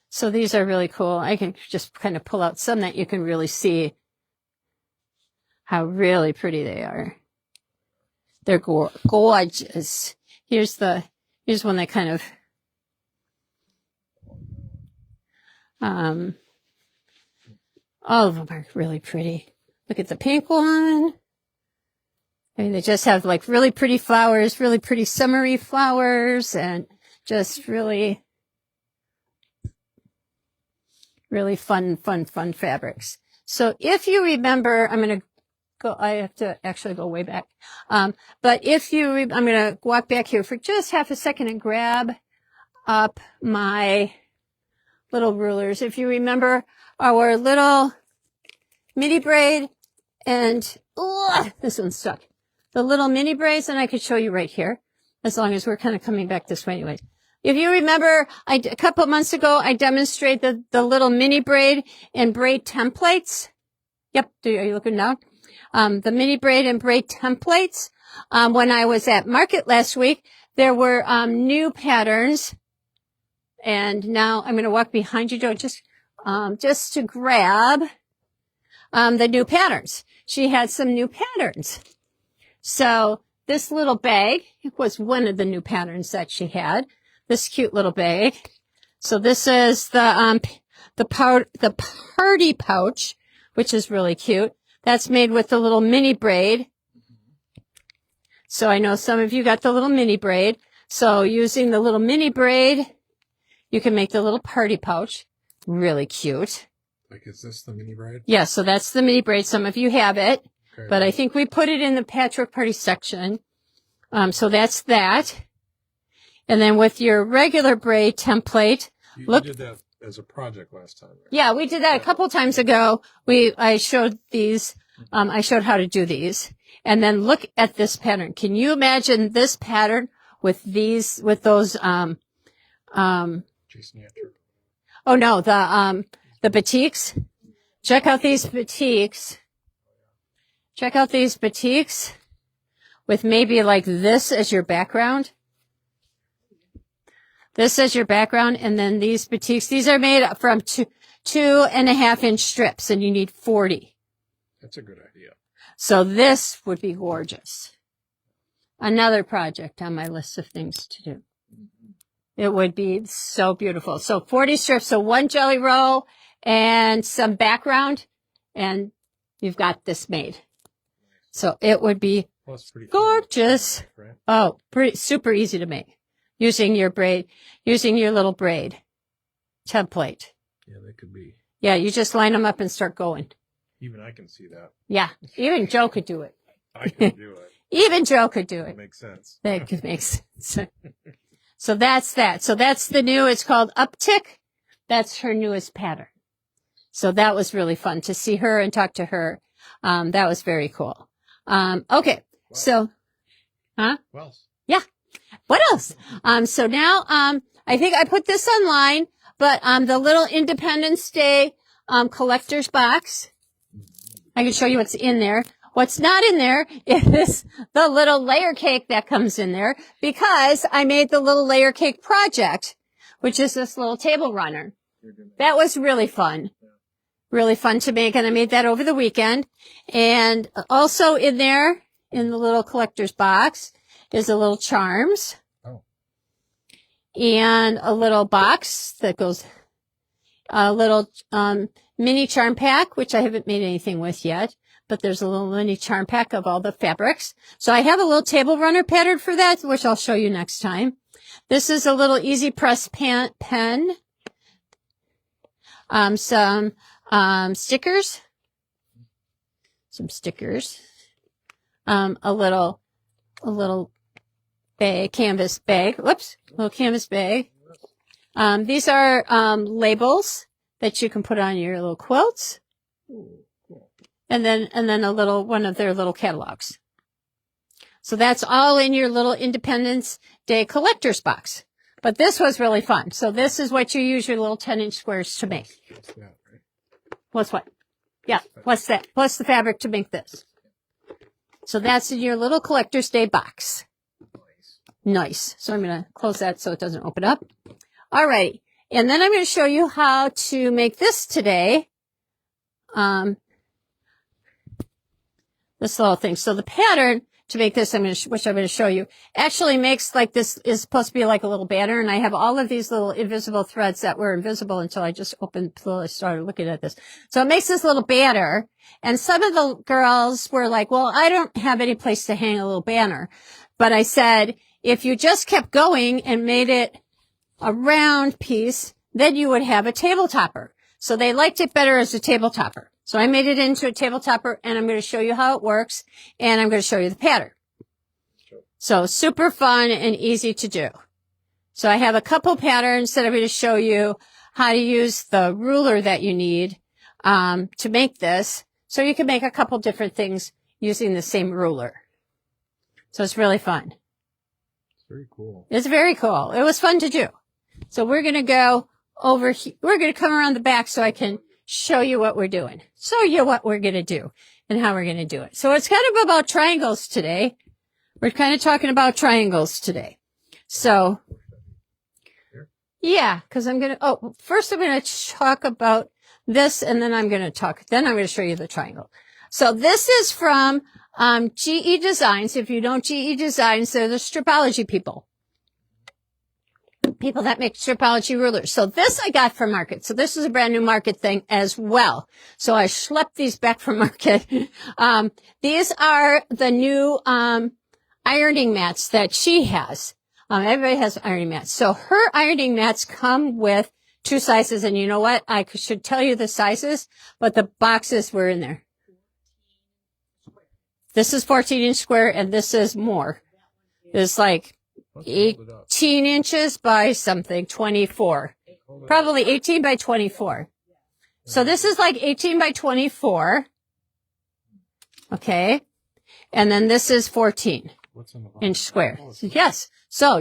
A: So these are really cool. I can just kind of pull out some that you can really see how really pretty they are. They're gorgeous. Here's one that kind of, All of them are really pretty. Look at the pink one. I mean, they just have like really pretty flowers, really pretty summery flowers, and just really, really fun fabrics. So if you remember, I'm going to go, I have to actually go way back. But if you, I'm going to walk back here for just half a second and grab up my little rulers. If you remember our little mini braid and, this one's stuck. The little mini braids, and I could show you right here, as long as we're kind of coming back this way anyway. If you remember, a couple of months ago, I demonstrated the little mini braid and braid templates. Yep, are you looking down? The mini braid and braid templates. When I was at market last week, there were new patterns. And now I'm going to walk behind you, Joe, just to grab the new patterns. She had some new patterns. So this little bag was one of the new patterns that she had. This cute little bag. So this is the party pouch, which is really cute. That's made with the little mini braid. So I know some of you got the little mini braid. So using the little mini braid, you can make the little party pouch. Really cute.
B: Like, is this the mini braid?
A: Yeah, so that's the mini braid. Some of you have it.
B: Okay.
A: But I think we put it in the Patchwork Party section. So that's that. And then with your regular braid template,
B: You did that as a project last time, right?
A: Yeah, we did that a couple times ago. I showed these, I showed how to do these. And then look at this pattern. Can you imagine this pattern with those,
B: Jason, yeah, true.
A: oh no, the batiks? Check out these batiks. Check out these batiks with maybe like this as your background. This as your background, and then these batiks. These are made from 2.5-inch strips, and you need 40.
B: That's a good idea.
A: So this would be gorgeous. Another project on my list of things to do. It would be so beautiful. So 40 strips, so one jelly roll and some background, and you've got this made. So it would be gorgeous.
B: Right?
A: Oh, super easy to make. Using your little braid template.
B: Yeah, they could be.
A: Yeah, you just line them up and start going.
B: Even I can see that.
A: Yeah, even Joe could do it.
B: I can do it.
A: Even Joe could do
B: That
A: it.
B: makes sense.
A: That could make sense. So that's that. So that's the new, it's called Uptick. That's her newest pattern. So that was really fun to see her and talk to her. That was very cool. Okay. So, huh?
B: Well,
A: yeah. What else? So now, I think I put this online, but, the little Independence Day, collector's box. I can show you what's in there. What's not in there is the little layer cake that comes in there because I made the little layer cake project, which is this little table runner. That was really fun. Really fun to make. And I made that over the weekend. And also in there, in the little collector's box, is a little charms.
B: Oh.
A: And a little box that goes, a little, mini charm pack, which I haven't made anything with yet, but there's a little mini charm pack of all the fabrics. So I have a little table runner pattern for that, which I'll show you next time. This is a little easy press pen, some stickers, a little bag, canvas bag. Whoops, little canvas bag. These are labels that you can put on your little quilts. And then a little, one of their little catalogs. So that's all in your little Independence Day collector's box. But this was really fun. So this is what you use your little 10-inch squares to make.
B: What's that, right?
A: What's what? Yeah, what's that? Plus the fabric to make this. So that's in your little collector's day box. Nice. So I'm going to close that so it doesn't open up. All right. And then I'm going to show you how to make this today. This little thing. So the pattern to make this, which I'm going to show you, actually makes like this is supposed to be like a little banner. And I have all of these little invisible threads that were invisible until I just started looking at this. So it makes this little banner. And some of the girls were like, well, I don't have any place to hang a little banner. But I said, if you just kept going and made it a round piece, then you would have a table topper. So they liked it better as a table topper. So I made it into a table topper, and I'm going to show you how it works, and I'm going to show you the pattern. So super fun and easy to do. So I have a couple patterns that I'm going to show you how to use the ruler that you need to make this. So you can make a couple different things using the same ruler. So it's really fun.
B: It's very cool.
A: It's very cool. It was fun to do. So we're going to go over here. We're going to come around the back so I can show you what we're doing. Show you what we're going to do and how we're going to do it. So it's kind of about triangles today. We're kind of talking about triangles today. So, yeah, because I'm going to, first I'm going to talk about this, and then I'm going to show you the triangle. So this is from GE Designs. If you know GE Designs, they're the stripology people. People that make stripology rulers. So this I got from Market. So this is a brand new Market thing as well. So I schlepped these back from Market. These are the new ironing mats that she has. Everybody has ironing mats. So her ironing mats come with 2 sizes. And you know what? I should tell you the sizes, but the boxes were in there. This is 14-inch square, and this is more. It's like 18 inches by something, 24. Probably 18 by 24. So this is like 18 by 24. Okay. And then this is 14-inch square. Yes. So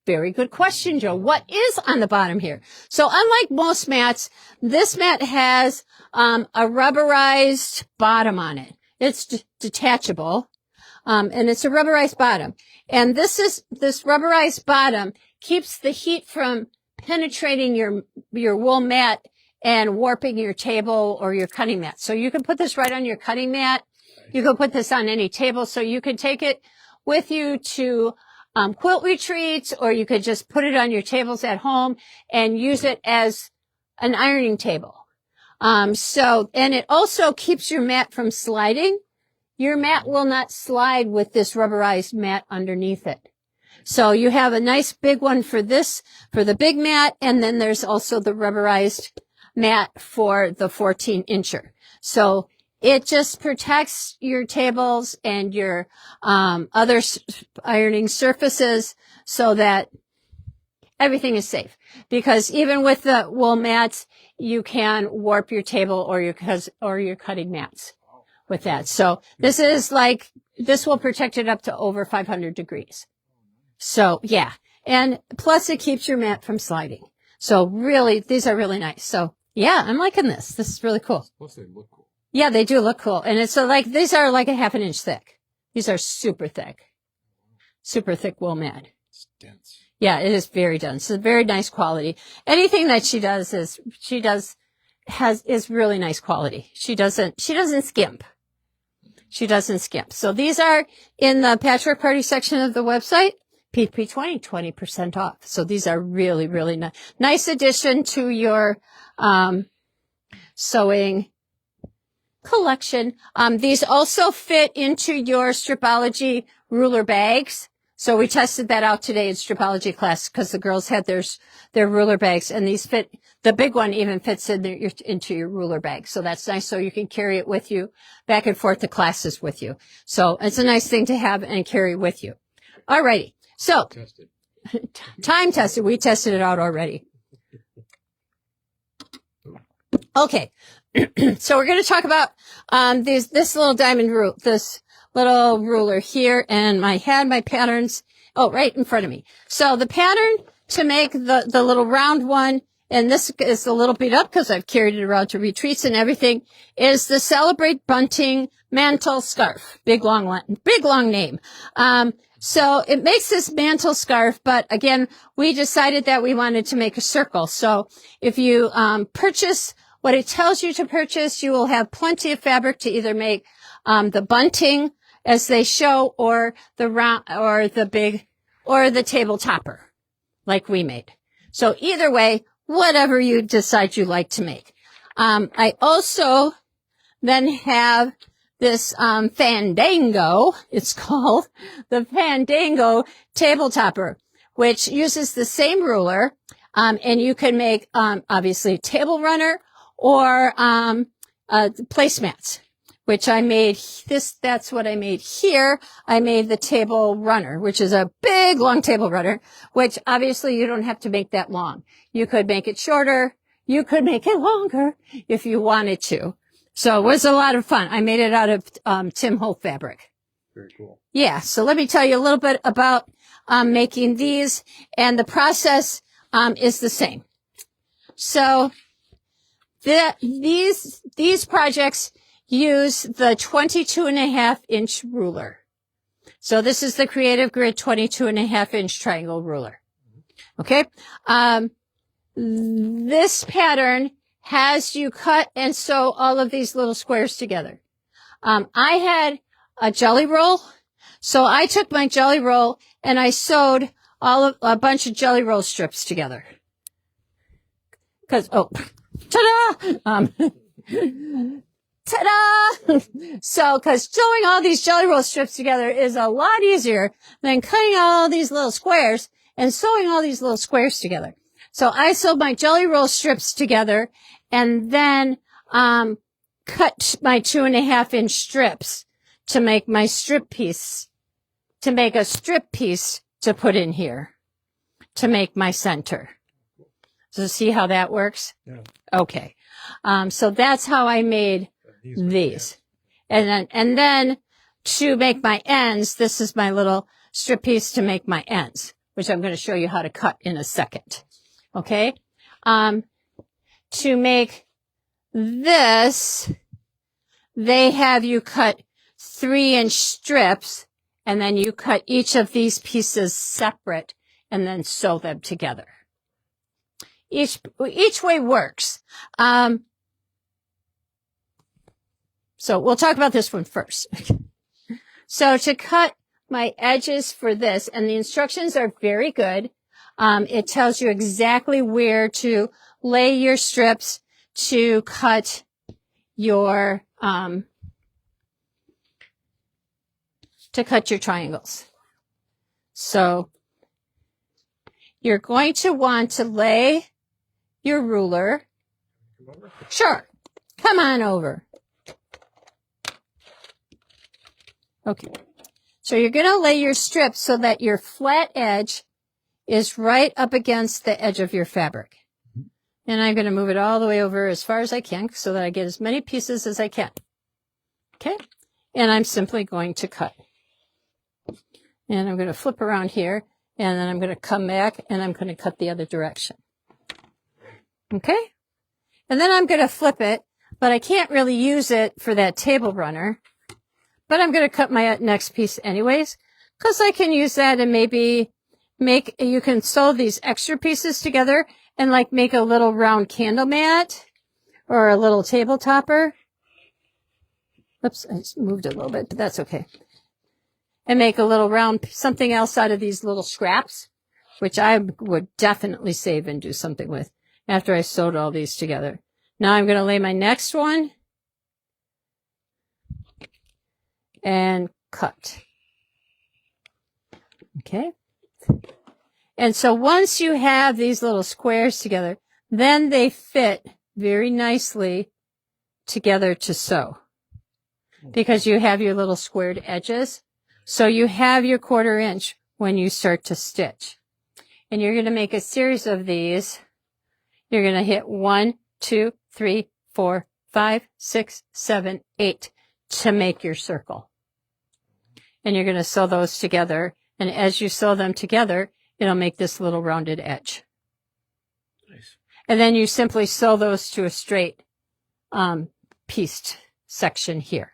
A: very good question, Joe. What is on the bottom here? So unlike most mats, this mat has a rubberized bottom on it. It's detachable. And it's a rubberized bottom. And this rubberized bottom keeps the heat from penetrating your wool mat and warping your table or your cutting mat. So you can put this right on your cutting mat. You can put this on any table. So you can take it with you to quilt retreats, or you could just put it on your tables at home and use it as an ironing table. And it also keeps your mat from sliding. Your mat will not slide with this rubberized mat underneath it. So you have a nice big one for the big mat, and then there's also the rubberized mat for the 14-incher. So it just protects your tables and your other ironing surfaces so that everything is safe. Because even with the wool mats, you can warp your table or your cutting mats with that. So this will protect it up to over 500 degrees. So yeah. And plus it keeps your mat from sliding. So really, these are really nice. So yeah, I'm liking this. This is really cool.
B: Plus they look cool.
A: Yeah, they do look cool. And it's these are like a 1/2 inch thick. These are super thick wool mat.
B: It's dense.
A: Yeah, it is very dense. It's very nice quality. Anything that she does is really nice quality. She doesn't skimp. She doesn't skimp. So these are in the Patchwork Party section of the website. PP20, 20% off. So these are really, really nice addition to your sewing collection. These also fit into your stripology ruler bags. So we tested that out today in stripology class because the girls had their ruler bags, and these fit. The big one even fits into your ruler bag. So that's nice. So you can carry it with you back and forth to classes with you. So it's a nice thing to have and carry with you. Alrighty. So time tested. We tested it out already. Okay. So we're going to talk about this little diamond this little ruler here, and I had my patterns right in front of me. So the pattern to make the little round one, and this is a little beat up because I've carried it around to retreats and everything, is the Celebrate Bunting Mantle Scarf. Big long name. So it makes this mantle scarf, but again, we decided that we wanted to make a circle. So if you purchase what it tells you to purchase, you will have plenty of fabric to either make the bunting as they show, or the round, or the big, or the table topper, like we made. So either way, whatever you decide you like to make. I also then have this Fandango, it's called the Fandango table topper, which uses the same ruler, and you can make obviously table runner or placemats, which I made that's what I made here. I made the table runner, which is a big long table runner, which obviously you don't have to make that long. You could make it shorter. You could make it longer if you wanted to. So it was a lot of fun. I made it out of Tim Holtz fabric.
B: Very cool.
A: Yeah. So let me tell you a little bit about making these, and the process is the same. So these projects use the 22.5-inch ruler. So this is the Creative Grid 22.5-inch triangle ruler. Okay. This pattern has you cut and sew all of these little squares together. I had a jelly roll. So I took my jelly roll and I sewed a bunch of jelly roll strips together. Ta-da! Ta-da! So, cause sewing all these jelly roll strips together is a lot easier than cutting all these little squares and sewing all these little squares together. So I sewed my jelly roll strips together and then, cut my 2.5-inch strips to make my strip piece, to make a strip piece to put in here, to make my center. So see how that works?
B: Yeah.
A: Okay. So that's how I made these. And then to make my ends, this is my little strip piece to make my ends, which I'm going to show you how to cut in a second. Okay. To make this, they have you cut 3-inch strips, and then you cut each of these pieces separate and then sew them together. Each way works. So we'll talk about this one first. So to cut my edges for this, and the instructions are very good. It tells you exactly where to lay your strips to cut your triangles. So you're going to want to lay your ruler. Sure. Come on over. Okay. So you're going to lay your strips so that your flat edge is right up against the edge of your fabric. And I'm going to move it all the way over as far as I can so that I get as many pieces as I can. Okay. And I'm simply going to cut. And I'm going to flip around here, and then I'm going to come back and I'm going to cut the other direction. Okay. And then I'm going to flip it, but I can't really use it for that table runner. But I'm going to cut my next piece anyways, because I can use that and maybe you can sew these extra pieces together and like make a little round candle mat or a little table topper. Oops, I just moved it a little bit, but that's okay. And make a little round something else out of these little scraps, which I would definitely save and do something with after I sewed all these together. Now I'm going to lay my next one and cut. Okay. And so once you have these little squares together, then they fit very nicely together to sew because you have your little squared edges. So you have your 1/4 inch when you start to stitch. And you're going to make a series of these. You're going to hit 1, 2, 3, 4, 5, 6, 7, 8 to make your circle. And you're going to sew those together. And as you sew them together, it'll make this little rounded edge. Nice. And then you simply sew those to a straight pieced section here.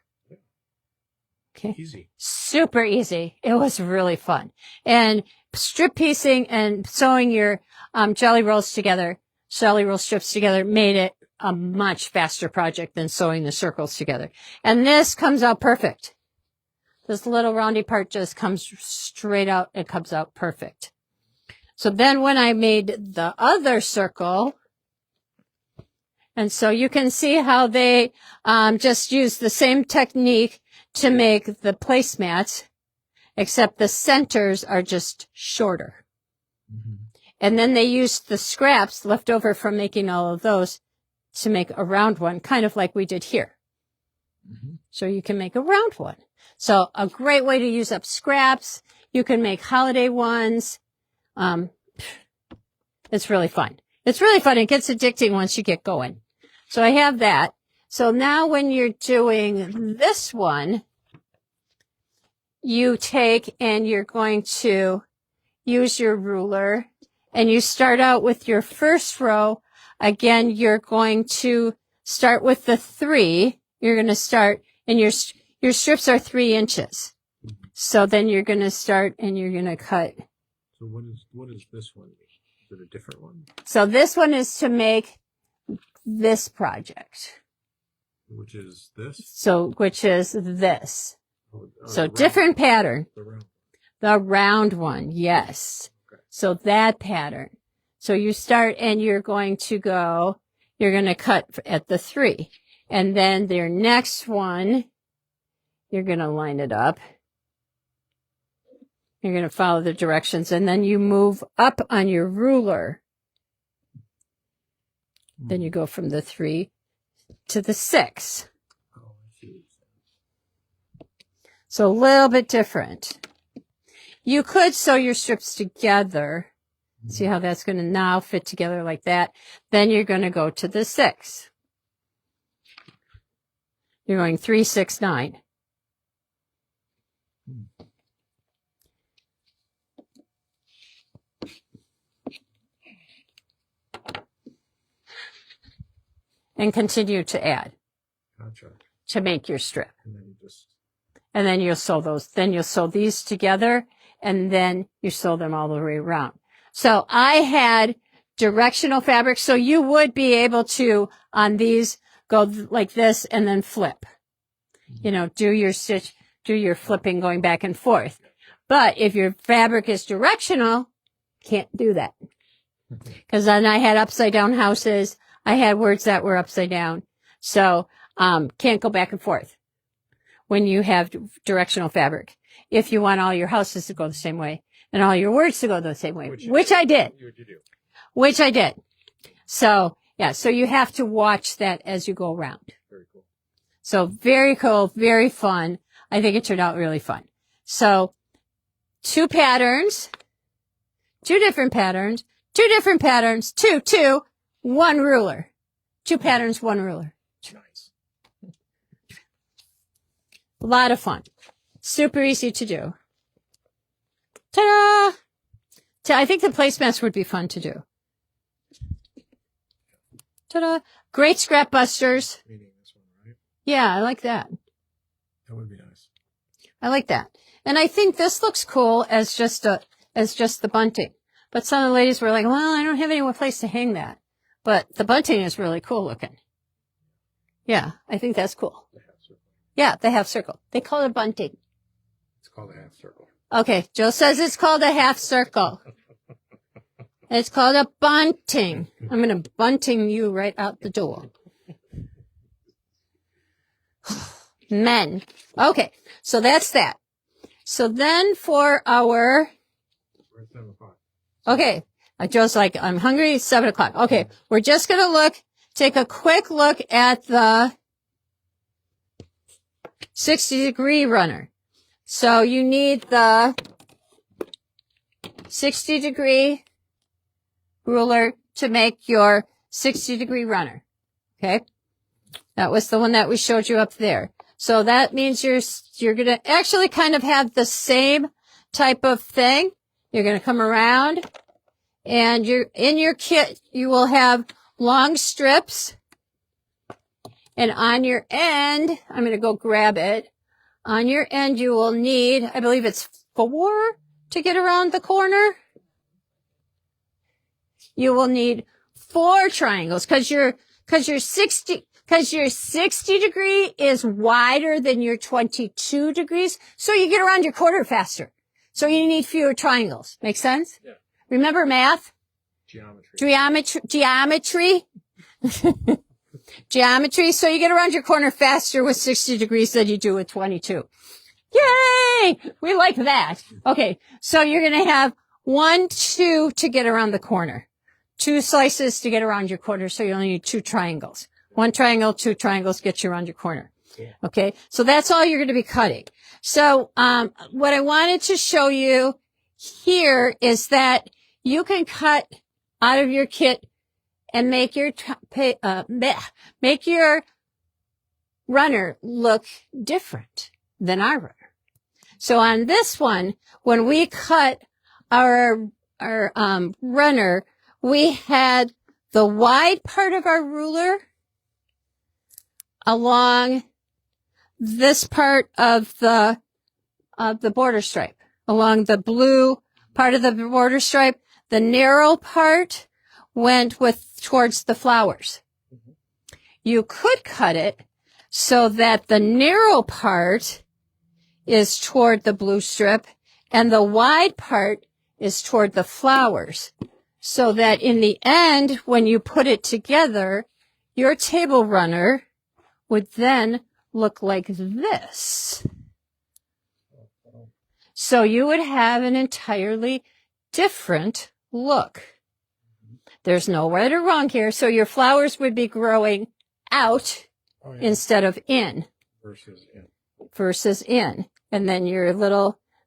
A: Okay. Easy. Super easy. It was really fun. And strip piecing and sewing your jelly roll strips together made it a much faster project than sewing the circles together. And this comes out perfect. This little roundy part just comes straight out. It comes out perfect. So then when I made the other circle, and so you can see how they just use the same technique to make the placemats, except the centers are just shorter.
D: Mm-hmm.
A: And then they used the scraps left over from making all of those to make a round one, kind of like we did here.
D: Mm-hmm.
A: So you can make a round one. So a great way to use up scraps. You can make holiday ones. It's really fun. It's really fun. It gets addicting once you get going. So I have that. So now when you're doing this one, you take and you're going to use your ruler and you start out with your first row. Again, you're going to start with the 3. You're going to start and your strips are 3 inches. So then you're going to start and you're going to cut.
D: So what is this one? Is it a different one?
A: So this one is to make this project.
D: Which is this?
A: So, which is this. So
D: the
A: different pattern.
D: The round.
A: The round one. Yes.
D: Okay.
A: So that pattern. So you start and you're going to cut at the 3. And then their next one, you're going to line it up. You're going to follow the directions and then you move up on your ruler. Then you go from the 3 to the 6.
D: Oh, I see.
A: So a little bit different. You could sew your strips together. See how that's going to now fit together like that. Then you're going to go to the 6. You're going 3, 6, 9. And continue to add
D: Gotcha.
A: to make your strip.
D: And then you just.
A: And then you'll sew those. Then you'll sew these together and then you sew them all the way around. So I had directional fabric. So you would be able to, on these, go like this and then flip. You know, do your flipping going back and forth. But if your fabric is directional, can't do that. Because then I had upside down houses. I had words that were upside down. So, can't go back and forth when you have directional fabric. If you want all your houses to go the same way and all your words to go the same way, which I did. Which I did. So, yeah, so you have to watch that as you go around.
D: Very cool.
A: So very cool, very fun. I think it turned out really fun. So 2 patterns, 2 different patterns, 2 different patterns, 2, 1 ruler. 2 patterns, 1 ruler.
D: Nice.
A: A lot of fun. Super easy to do. Ta-da! I think the placemats would be fun to do. Ta-da! Great scrap busters.
D: Meaning this one, right?
A: Yeah, I like that.
D: That would be nice.
A: I like that. And I think this looks cool as just the bunting. But some of the ladies were like, well, I don't have any place to hang that. But the bunting is really cool looking. Yeah, I think that's cool.
D: The half circle.
A: Yeah, the half circle. They call it bunting.
D: It's called a half circle.
A: Okay, Joe says it's called a half circle. It's called a bunting. I'm going to bunting you right out the door. Men. Okay, so that's that. So then for our...
D: We're at 7 o'clock.
A: Okay, Joe's like, I'm hungry, it's 7 o'clock. Okay, we're just going to take a quick look at the 60-degree runner. So you need the 60-degree ruler to make your 60-degree runner. Okay, that was the one that we showed you up there. So that means you're going to actually kind of have the same type of thing. You're going to come around and in your kit, you will have long strips. And on your end, I'm going to go grab it. On your end, you will need, I believe it's 4 to get around the corner. You will need 4 triangles because because your 60 degree is wider than your 22 degrees. So you get around your corner faster. So you need fewer triangles. Make sense?
B: Yeah.
A: Remember math?
D: Geometry.
A: Geometry. Geometry. So you get around your corner faster with 60 degrees than you do with 22. Yay! We like that. Okay. So you're going to have 1, 2 to get around the corner. 2 slices to get around your corner. So you only need 2 triangles. 1 triangle, 2 triangles get you around your corner. Okay. So that's all you're going to be cutting. So, what I wanted to show you here is that you can cut out of your kit and make your runner look different than our runner. So on this one, when we cut our runner, we had the wide part of our ruler along this part of the border stripe, along the blue part of the border stripe. The narrow part went towards the flowers. You could cut it so that the narrow part is toward the blue strip and the wide part is toward the flowers. So that in the end, when you put it together, your table runner would then look like this. So you would have an entirely different look. There's no right or wrong here. So your flowers would be growing out instead of in. Versus in. And then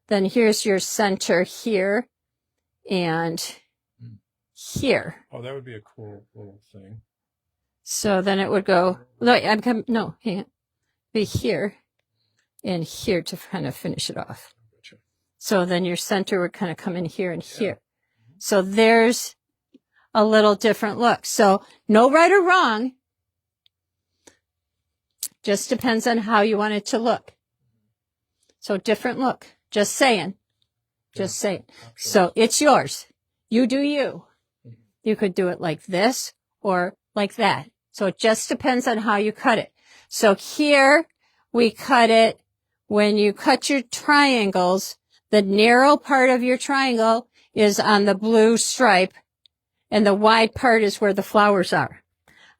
A: then here's your center here and here.
B: Oh, that would be a cool little thing.
A: So then it would go, hang on. Be here and here to kind of finish it off.
B: Gotcha.
A: So then your center would kind of come in here and here. So there's a little different look. So no right or wrong. Just depends on how you want it to look. So different look. Just saying. Just saying. So it's yours. You do you. You could do it like this or like that. So it just depends on how you cut it. So here we cut it. When you cut your triangles, the narrow part of your triangle is on the blue stripe and the wide part is where the flowers are.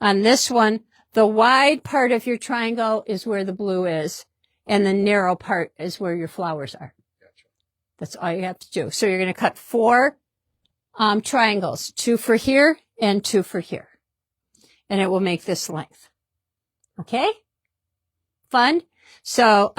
A: On this one, the wide part of your triangle is where the blue is and the narrow part is where your flowers are.
B: Gotcha.
A: That's all you have to do. So you're going to cut 4 triangles, 2 for here and 2 for here. And it will make this length. Okay? Fun? So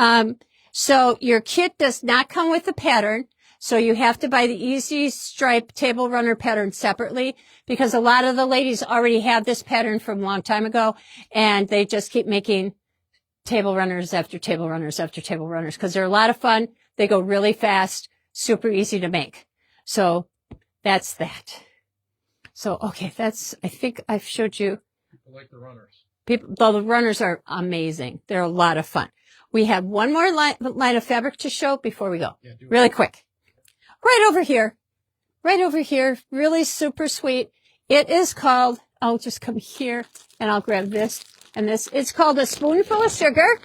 A: your kit does not come with a pattern. So you have to buy the Easy Stripe Table Runner pattern separately because a lot of the ladies already have this pattern from a long time ago and they just keep making table runners after table runners after table runners because they're a lot of fun. They go really fast, super easy to make. So that's that. So, okay, I think I've showed you.
B: People like the runners.
A: The runners are amazing. They're a lot of fun. We have one more line of fabric to show before we go.
B: Yeah,
A: really quick. Right over here. Really super sweet. It is called, I'll just come here and I'll grab this and this. It's called A Spoonful of Sugar.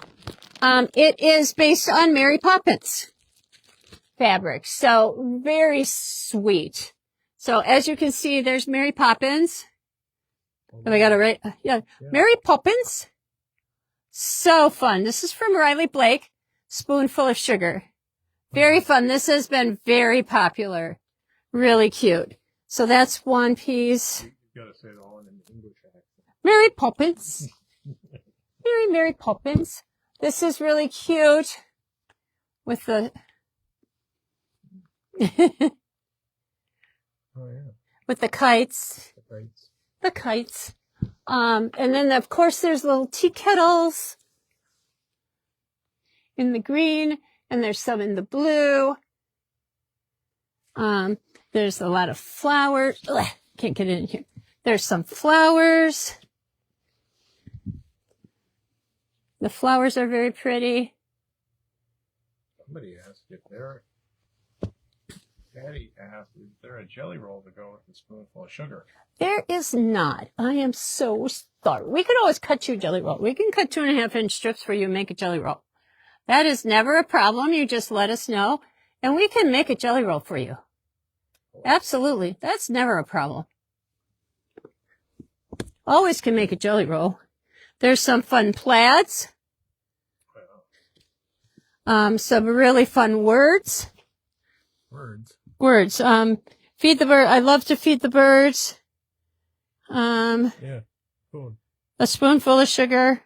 A: It is based on Mary Poppins fabric. So very sweet. So as you can see, there's Mary Poppins. Have I got it right? Yeah. Mary Poppins. So fun. This is from Riley Blake. Spoonful of Sugar. Very fun. This has been very popular. Really cute. So that's one piece.
B: You gotta say it all in an English accent.
A: Mary Poppins. Mary Poppins. This is really cute. With the...
B: Oh, yeah.
A: with the kites.
B: The kites.
A: And then of course there's little tea kettles in the green and there's some in the blue. There's a lot of flowers. Ugh, can't get in here. There's some flowers. The flowers are very pretty.
B: Somebody asked if Patty asked, is there a jelly roll to go with the spoonful of sugar?
A: There is not. I am so thought, we could always cut you a jelly roll. We can cut 2.5-inch strips for you and make a jelly roll. That is never a problem. You just let us know and we can make a jelly roll for you. Absolutely. That's never a problem. Always can make a jelly roll. There's some fun plaids. Some really fun words. Words. Feed the bird. I love to feed the birds.
D: Yeah. Cool.
A: A spoonful of sugar.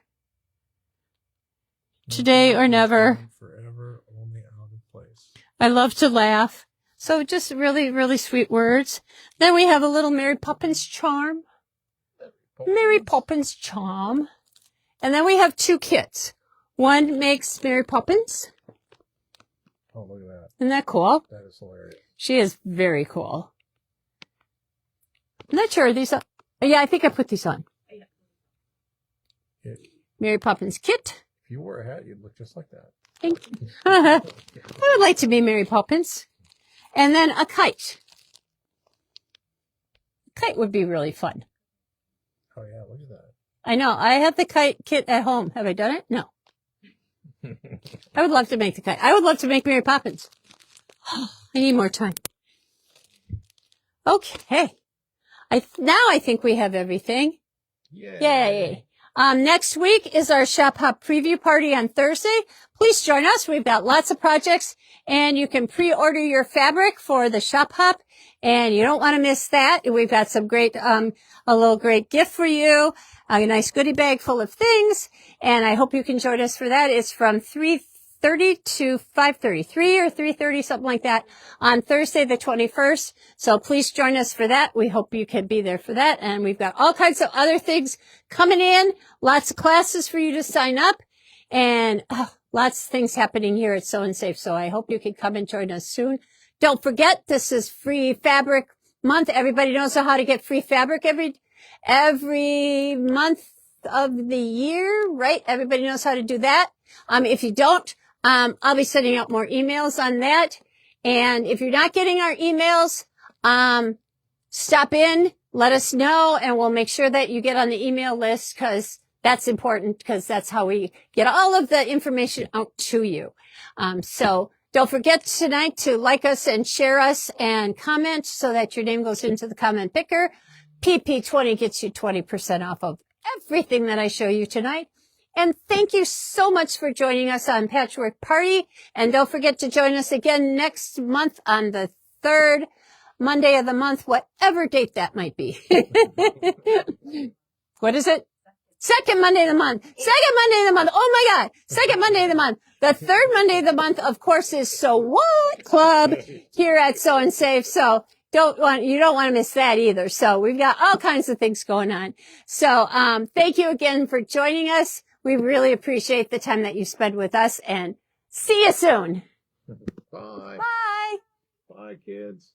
A: Today or never.
D: Forever, only out of place.
A: I love to laugh. So just really, really sweet words. Then we have a little Mary Poppins charm. Mary Poppins charm. And then we have 2 kits. One makes Mary Poppins.
D: Oh, look at that.
A: Isn't that cool?
D: That is hilarious.
A: She is very cool. I'm not sure. Are these on? Yeah, I think I put these on. Mary Poppins kit.
D: If you wore a hat, you'd look just like that.
A: Thank you. I would like to be Mary Poppins. And then a kite. A kite would be really fun.
D: Oh, yeah, look at that.
A: I know. I have the kite kit at home. Have I done it? No. I would love to make the kite. I would love to make Mary Poppins. I need more time. Okay. Now I think we have everything. Yay. Next week is our Shop Hop preview party on Thursday. Please join us. We've got lots of projects and you can pre-order your fabric for the Shop Hop and you don't want to miss that. We've got some great, a little great gift for you, a nice goodie bag full of things. And I hope you can join us for that. It's from 3:30 to 5:30, 3 or 3:30, something like that on Thursday, the 21st. So please join us for that. We hope you can be there for that. And we've got all kinds of other things coming in, lots of classes for you to sign up and lots of things happening here at Sew and Save. So I hope you can come and join us soon. Don't forget, this is free fabric month. Everybody knows how to get free fabric every month of the year, right? Everybody knows how to do that. If you don't, I'll be sending out more emails on that. And if you're not getting our emails, stop in, let us know, and we'll make sure that you get on the email list because that's important because that's how we get all of the information out to you. So don't forget tonight to like us and share us and comment so that your name goes into the comment picker. PP20 gets you 20% off of everything that I show you tonight. And thank you so much for joining us on Patchwork Party. And don't forget to join us again next month on the 3rd Monday of the month, whatever date that might be. What is it? Second Monday of the month. Second Monday of the month. Oh my God. Second Monday of the month. The 3rd Monday of the month, of course, is So What Club here at Sew and Save. So you don't want to miss that either. So we've got all kinds of things going on. So, thank you again for joining us. We really appreciate the time that you spend with us and see you soon.
D: Bye.
A: Bye.
D: Bye, kids.